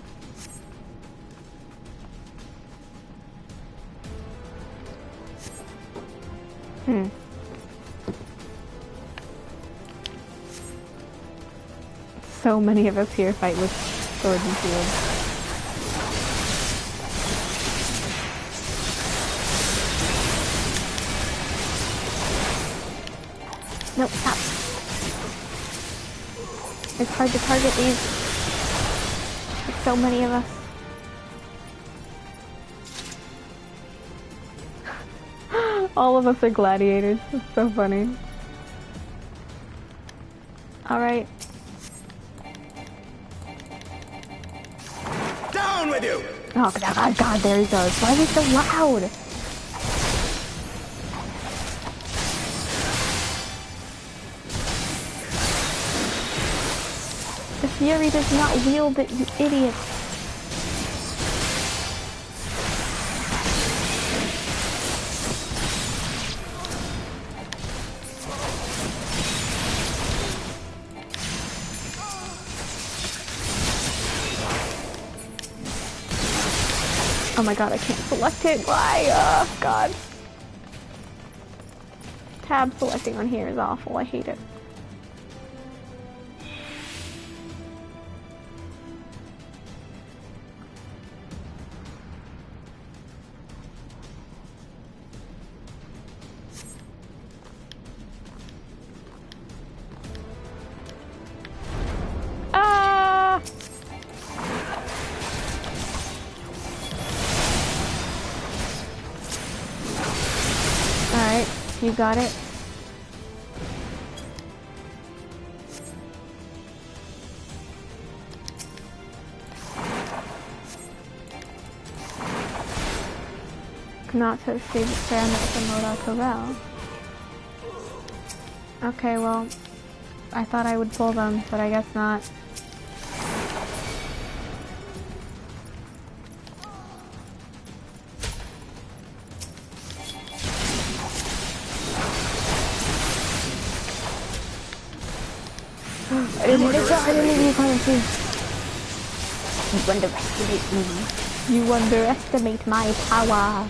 So many of us here fight with swords and shields. No, stop. It's hard to target these. There's so many of us. All of us are gladiators. It's so funny. Alright. Down with you! Oh god, there he goes. Why is he so loud? The Fury does not wield it, you idiot. Oh my god, I can't select it. Why? God. Tab selecting on here is awful. I hate it. You got it? Not to save experiments in Lord Terrell. Okay, well, I thought I would pull them, but I guess not. I didn't leave you coming too. You underestimate me. You underestimate my power.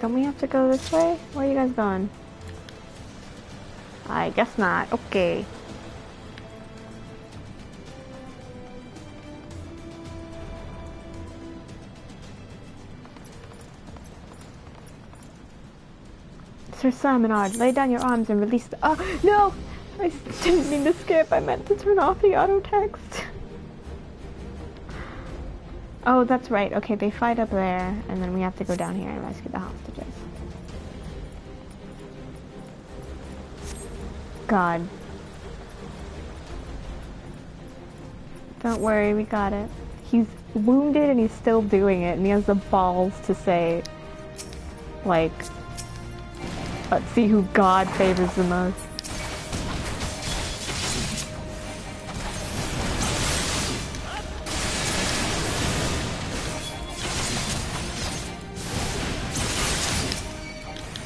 Don't we have to go this way? Where are you guys going? I guess not. Okay. Sir Simonard, lay down your arms and release the— oh, no! I didn't mean to skip. I meant to turn off the auto text. Oh, that's right. Okay, they fight up there, and then we have to go down here and rescue the hostages. God. Don't worry, we got it. He's wounded and he's still doing it, and he has the balls to say, like, let's see who God favors the most.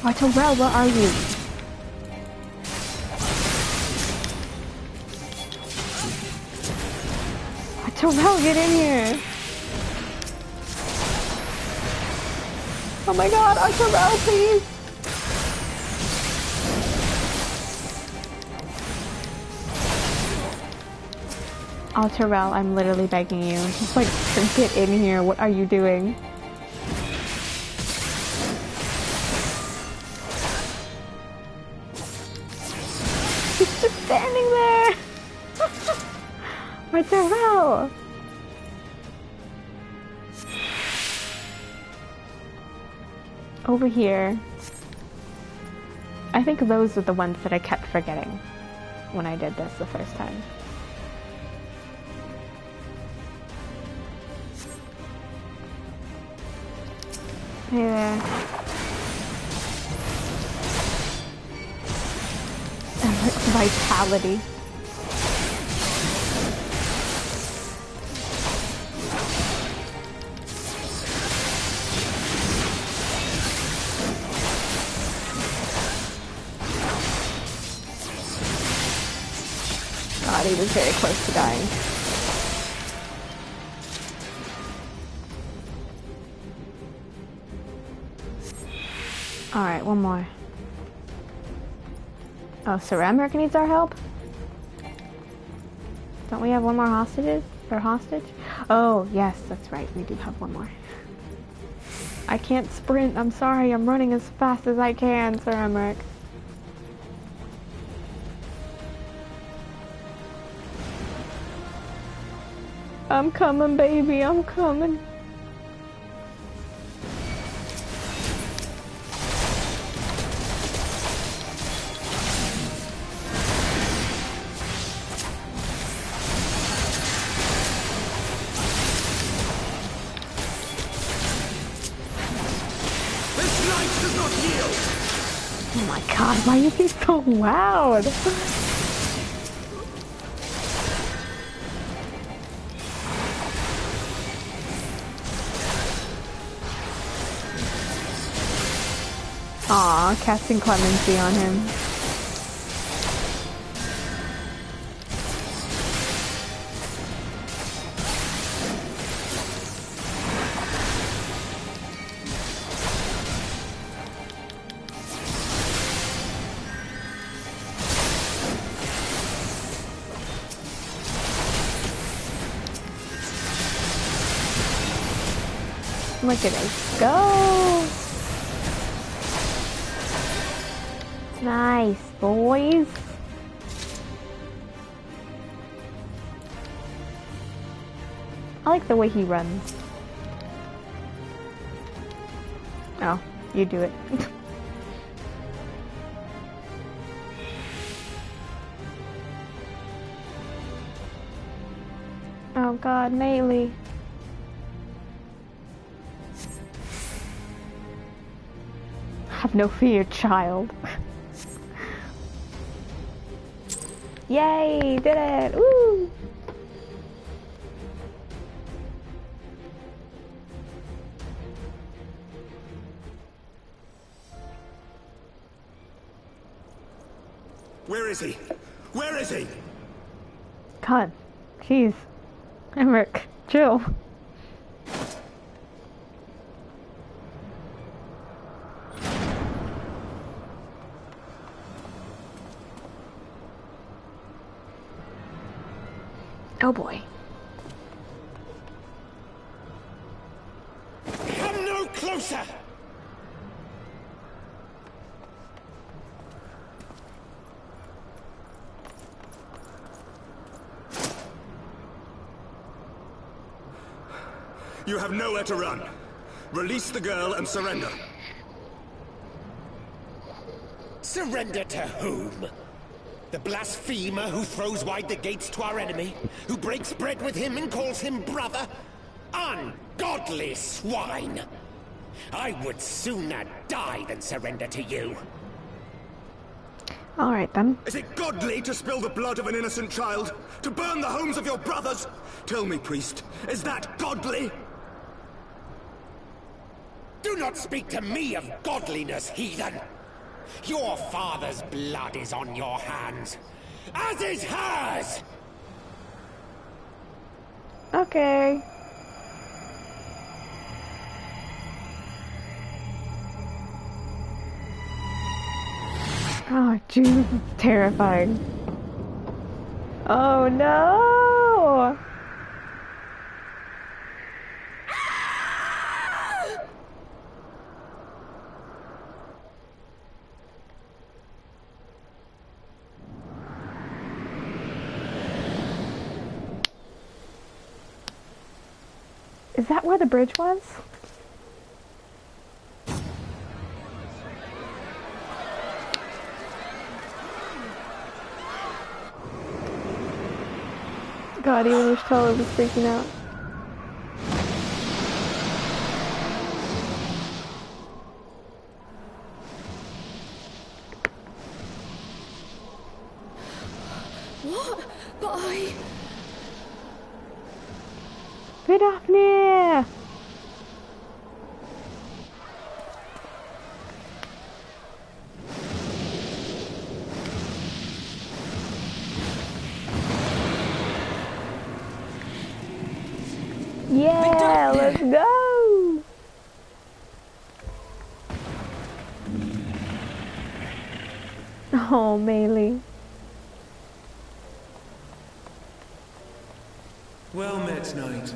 Oh, Terrell, where are you? Terrell, get in here! Oh my god, Terrell, please! Oh, Terrell, I'm literally begging you. Just like, get in here. What are you doing? He's just standing there! Where's Terrell? Over here. I think those are the ones that I kept forgetting when I did this the first time. Hey there. Vitality. God, he was very close to dying. Alright, one more. Oh, Ceramic needs our help? Don't we have one more hostage? Oh, yes, that's right. We do have one more. I can't sprint. I'm sorry. I'm running as fast as I can, Ceramic. I'm coming, baby. I'm coming. Oh my god, why are you so loud? Aw, casting clemency on him. Look at us go! Nice, boys. I like the way he runs. Oh, you do it. Oh god, melee. Have no fear, child. Yay, did it! Woo! Where is he? Where is he? God, jeez. Emmerich, chill. Oh boy. Come no closer! You have nowhere to run. Release the girl and surrender. Surrender to whom? The blasphemer who throws wide the gates to our enemy? Who breaks bread with him and calls him brother? Ungodly swine! I would sooner die than surrender to you. Alright then. Is it godly to spill the blood of an innocent child? To burn the homes of your brothers? Tell me, priest, is that godly? Do not speak to me of godliness, heathen! Your father's blood is on your hands, as is hers! Okay. Oh, Jesus, it's terrifying. Oh no! Is that where the bridge was? God, even Ishtola was freaking out. What? But I... Vidofnir! Yeah, let's go! Oh, Melee. Well met, knight.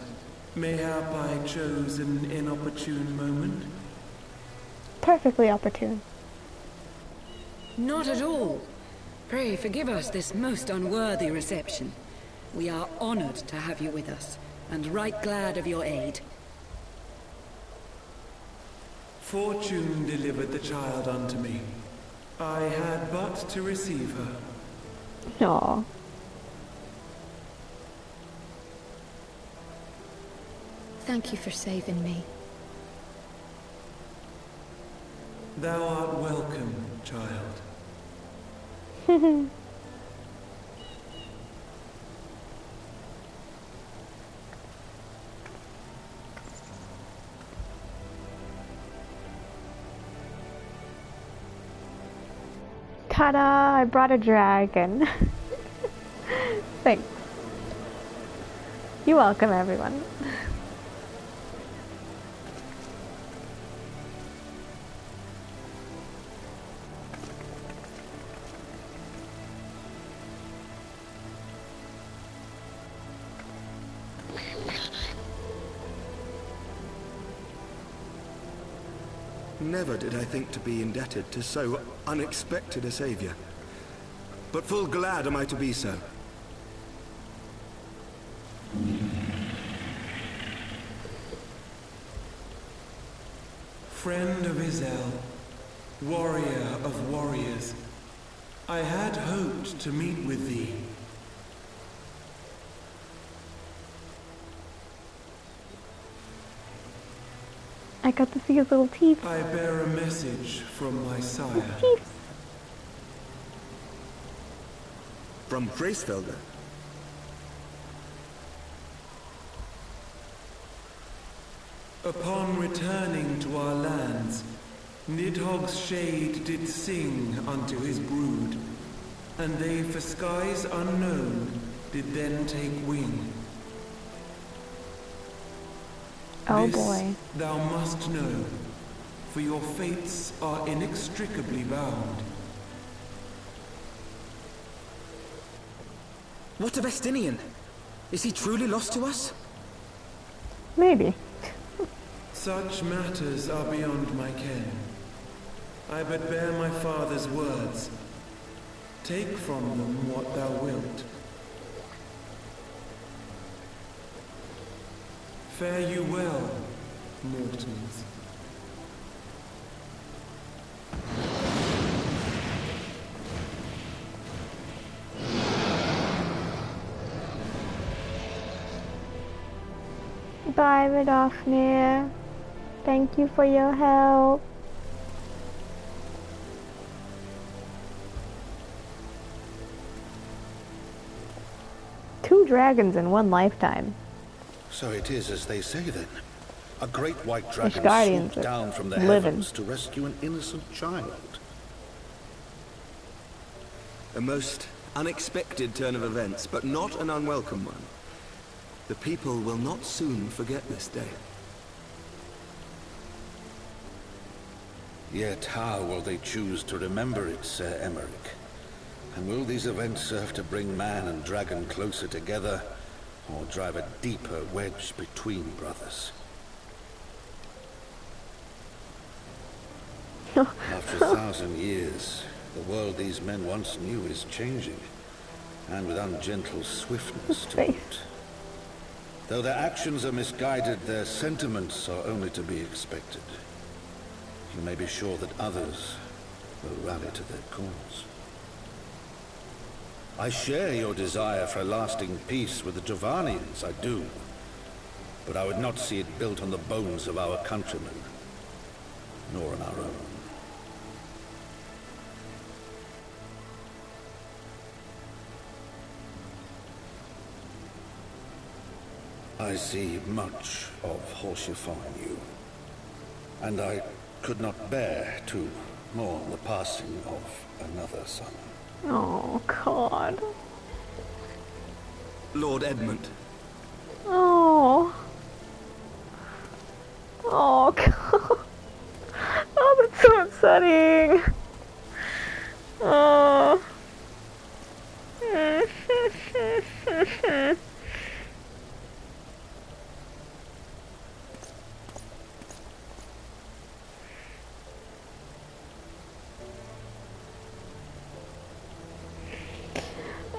Mayhap I chose an inopportune moment? Perfectly opportune. Not at all. Pray forgive us this most unworthy reception. We are honored to have you with us, and right glad of your aid. Fortune delivered the child unto me. I had but to receive her. Aww. Thank you for saving me. Thou art welcome, child. Ta-da! I brought a dragon. Thanks. You're welcome, everyone. Never did I think to be indebted to so unexpected a savior. But full glad am I to be so. Friend of Izel, warrior of warriors, I had hoped to meet with thee. I got to see his little teeth. I bear a message from my sire. Teeth. From Gracefelder. Upon returning to our lands, Nidhogg's shade did sing unto his brood, and they for skies unknown did then take wing. Oh This boy. thou must know, for your fates are inextricably bound. What of Estinian? Is he truly lost to us? Maybe. Such matters are beyond my ken. I but bear my father's words. Take from them what thou wilt. Fare you well, mortals. Bye, Vidofnir. Thank you for your help. Two dragons in one lifetime. So it is as they say then. A great white dragon guardians swooped down from the living. heavens to rescue an innocent child. A most unexpected turn of events, but not an unwelcome one. The people will not soon forget this day. Yet how will they choose to remember it, Sir Emmerich? And will these events serve to bring man and dragon closer together, or drive a deeper wedge between brothers? After 1,000 years, the world these men once knew is changing, and with ungentle swiftness to boot. Though their actions are misguided, their sentiments are only to be expected. You may be sure that others will rally to their cause. I share your desire for lasting peace with the Jovanians, I do. But I would not see it built on the bones of our countrymen, nor on our own. I see much of Horsefire in you, and I could not bear to mourn the passing of another son. Oh, God. Lord Edmund. Oh. Oh, God. Oh, that's so upsetting. Oh.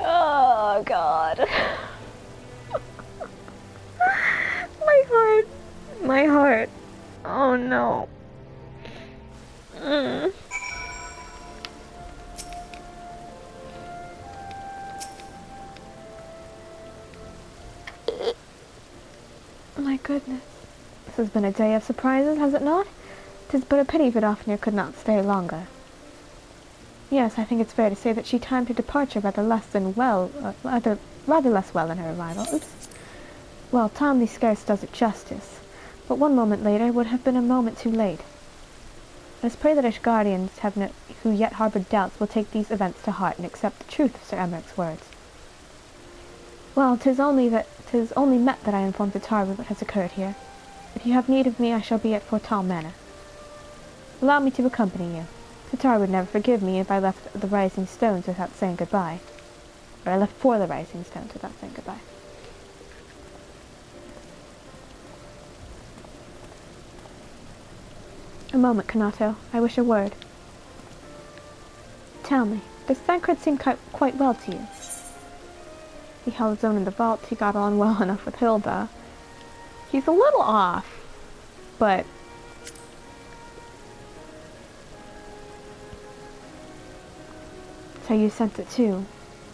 Oh, God. My heart. My heart. Oh, no. My goodness. This has been a day of surprises, has it not? 'Tis but a pity Vidofnir could not stay longer. Yes, I think it's fair to say that she timed her departure rather less than well, rather less well than her arrival. Oops. Well, timely scarce does it justice, but 1 moment later would have been a moment too late. Let us pray that Ishgardians who yet harbored doubts will take these events to heart and accept the truth of Sir Emeric's words. Well, 'tis only met that I informed Tataru what has occurred here. If you have need of me, I shall be at Fortal Manor. Allow me to accompany you. Tataru would never forgive me if I left the Rising Stones without saying goodbye. Or I left for the Rising Stones without saying goodbye. A moment, Kanato. I wish a word. Tell me, does Thancred seem quite well to you? He held his own in the vault. He got on well enough with Hilda. He's a little off, but... So you sense it too.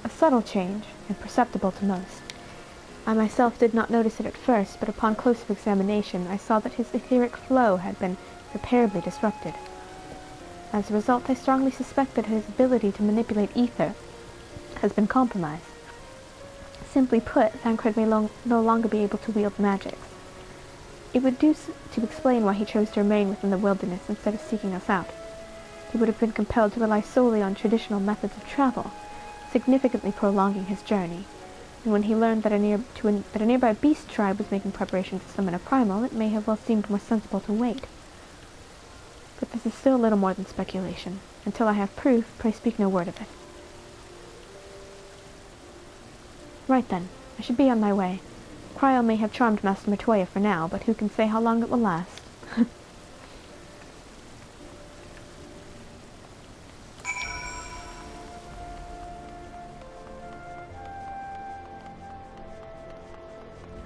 A subtle change, imperceptible to most. I myself did not notice it at first, but upon closer examination I saw that his etheric flow had been irreparably disrupted. As a result, I strongly suspect that his ability to manipulate ether has been compromised. Simply put, Thancred may no longer be able to wield magics. It would do to explain why he chose to remain within the wilderness instead of seeking us out. He would have been compelled to rely solely on traditional methods of travel, significantly prolonging his journey. And when he learned that a nearby beast tribe was making preparations to summon a primal, it may have well seemed more sensible to wait. But this is still a little more than speculation. Until I have proof, pray speak no word of it. Right then, I should be on my way. Cryo may have charmed Master Matoya for now, but who can say how long it will last?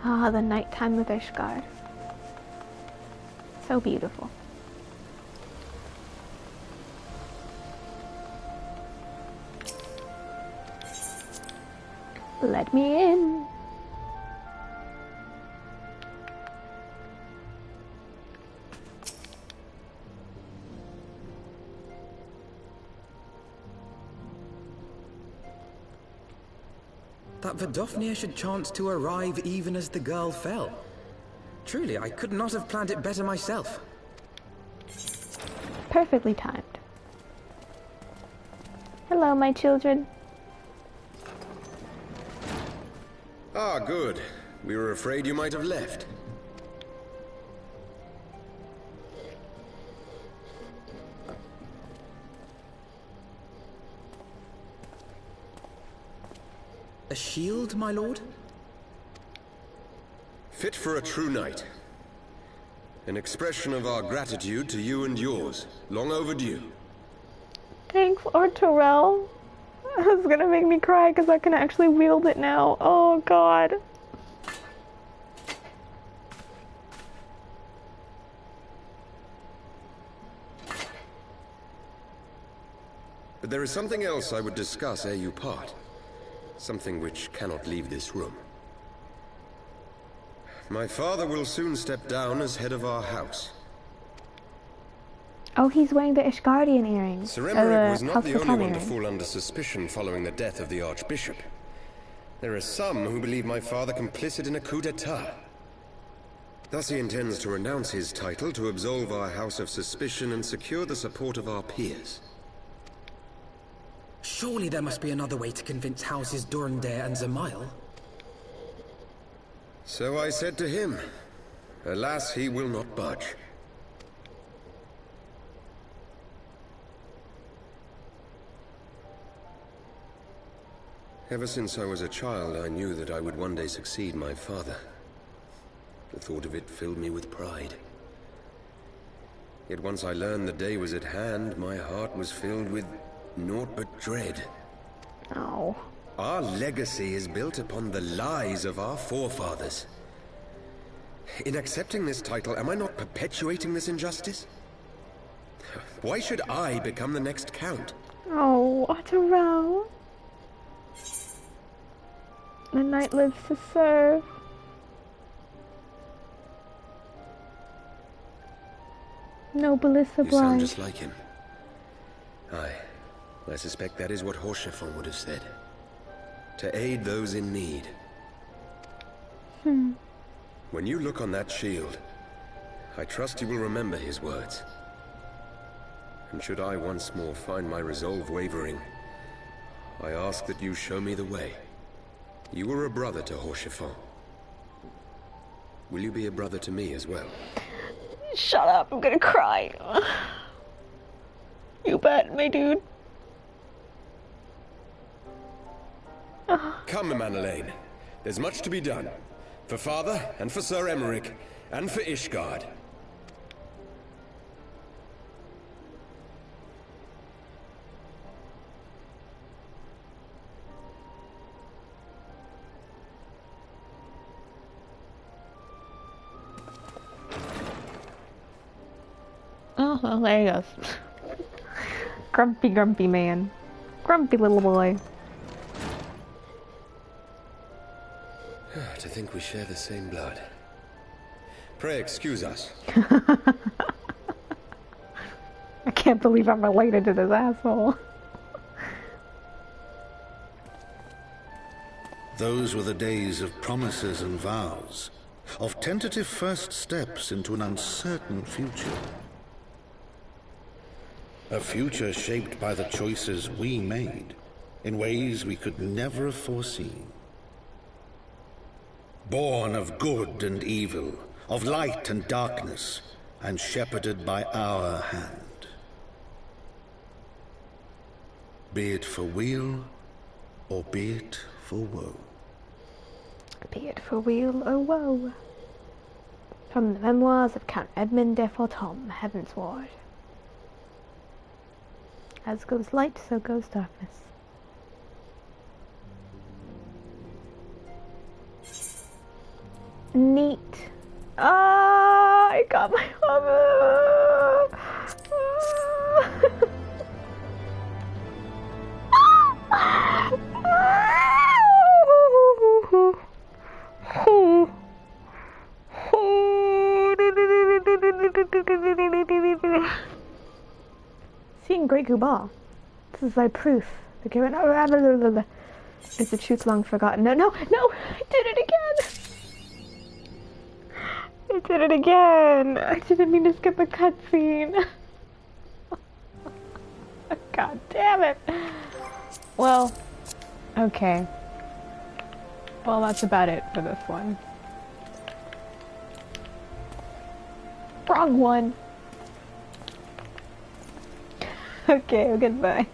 Ah, the nighttime with Ishgard. So beautiful. Let me in. That Vidofnir should chance to arrive even as the girl fell. Truly, I could not have planned it better myself. Perfectly timed. Hello, my children. Ah, good. We were afraid you might have left. A shield, my lord? Fit for a true knight. An expression of our gratitude to you and yours. Long overdue. Thanks, Lord Tyrell. It's gonna make me cry because I can actually wield it now. Oh, God. But there is something else I would discuss ere you part. Something which cannot leave this room. My father will soon step down as head of our house. Oh, he's wearing the Ishgardian earrings. Sir Emeric was not the only one to fall under suspicion following the death of the Archbishop. There are some who believe my father complicit in a coup d'etat. Thus he intends to renounce his title to absolve our house of suspicion and secure the support of our peers. Surely there must be another way to convince houses Durandare and Zamail. So I said to him. Alas, he will not budge. Ever since I was a child, I knew that I would one day succeed my father. The thought of it filled me with pride. Yet once I learned the day was at hand, my heart was filled with naught but dread. Oh. Our legacy is built upon the lies of our forefathers. In accepting this title, am I not perpetuating this injustice? Why should I become the next count? Oh, what a row. The knight lives to serve. Noblesse You sound oblige. just like him. Aye, I suspect that is what Horshefon would have said. To aid those in need. When you look on that shield, I trust you will remember his words. And should I once more find my resolve wavering, I ask that you show me the way. You were a brother to Horshefon. Will you be a brother to me as well? Shut up, I'm gonna cry. You bet, my dude. Come, Manalaine. There's much to be done. For Father, and for Sir Emmerich, and for Ishgard. Oh, well, there he goes. Grumpy man. Grumpy little boy. To think we share the same blood. Pray excuse us. I can't believe I'm related to this asshole. Those were the days of promises and vows, of tentative first steps into an uncertain future. A future shaped by the choices we made, in ways we could never have foreseen. Born of good and evil, of light and darkness, and shepherded by our hand. Be it for weal, or be it for woe. Be it for weal or woe. From the memoirs of Count Edmund de Fortom, Heavensward. As goes light, so goes darkness. Neat. Ah, I got my mother. Seeing Great Gubal. This is thy proof. The given. Is the truth long forgotten? No, I did it again. I did it again! I didn't mean to skip a cutscene. God damn it! Well, okay. Well, that's about it for this one. Wrong one! Okay, goodbye.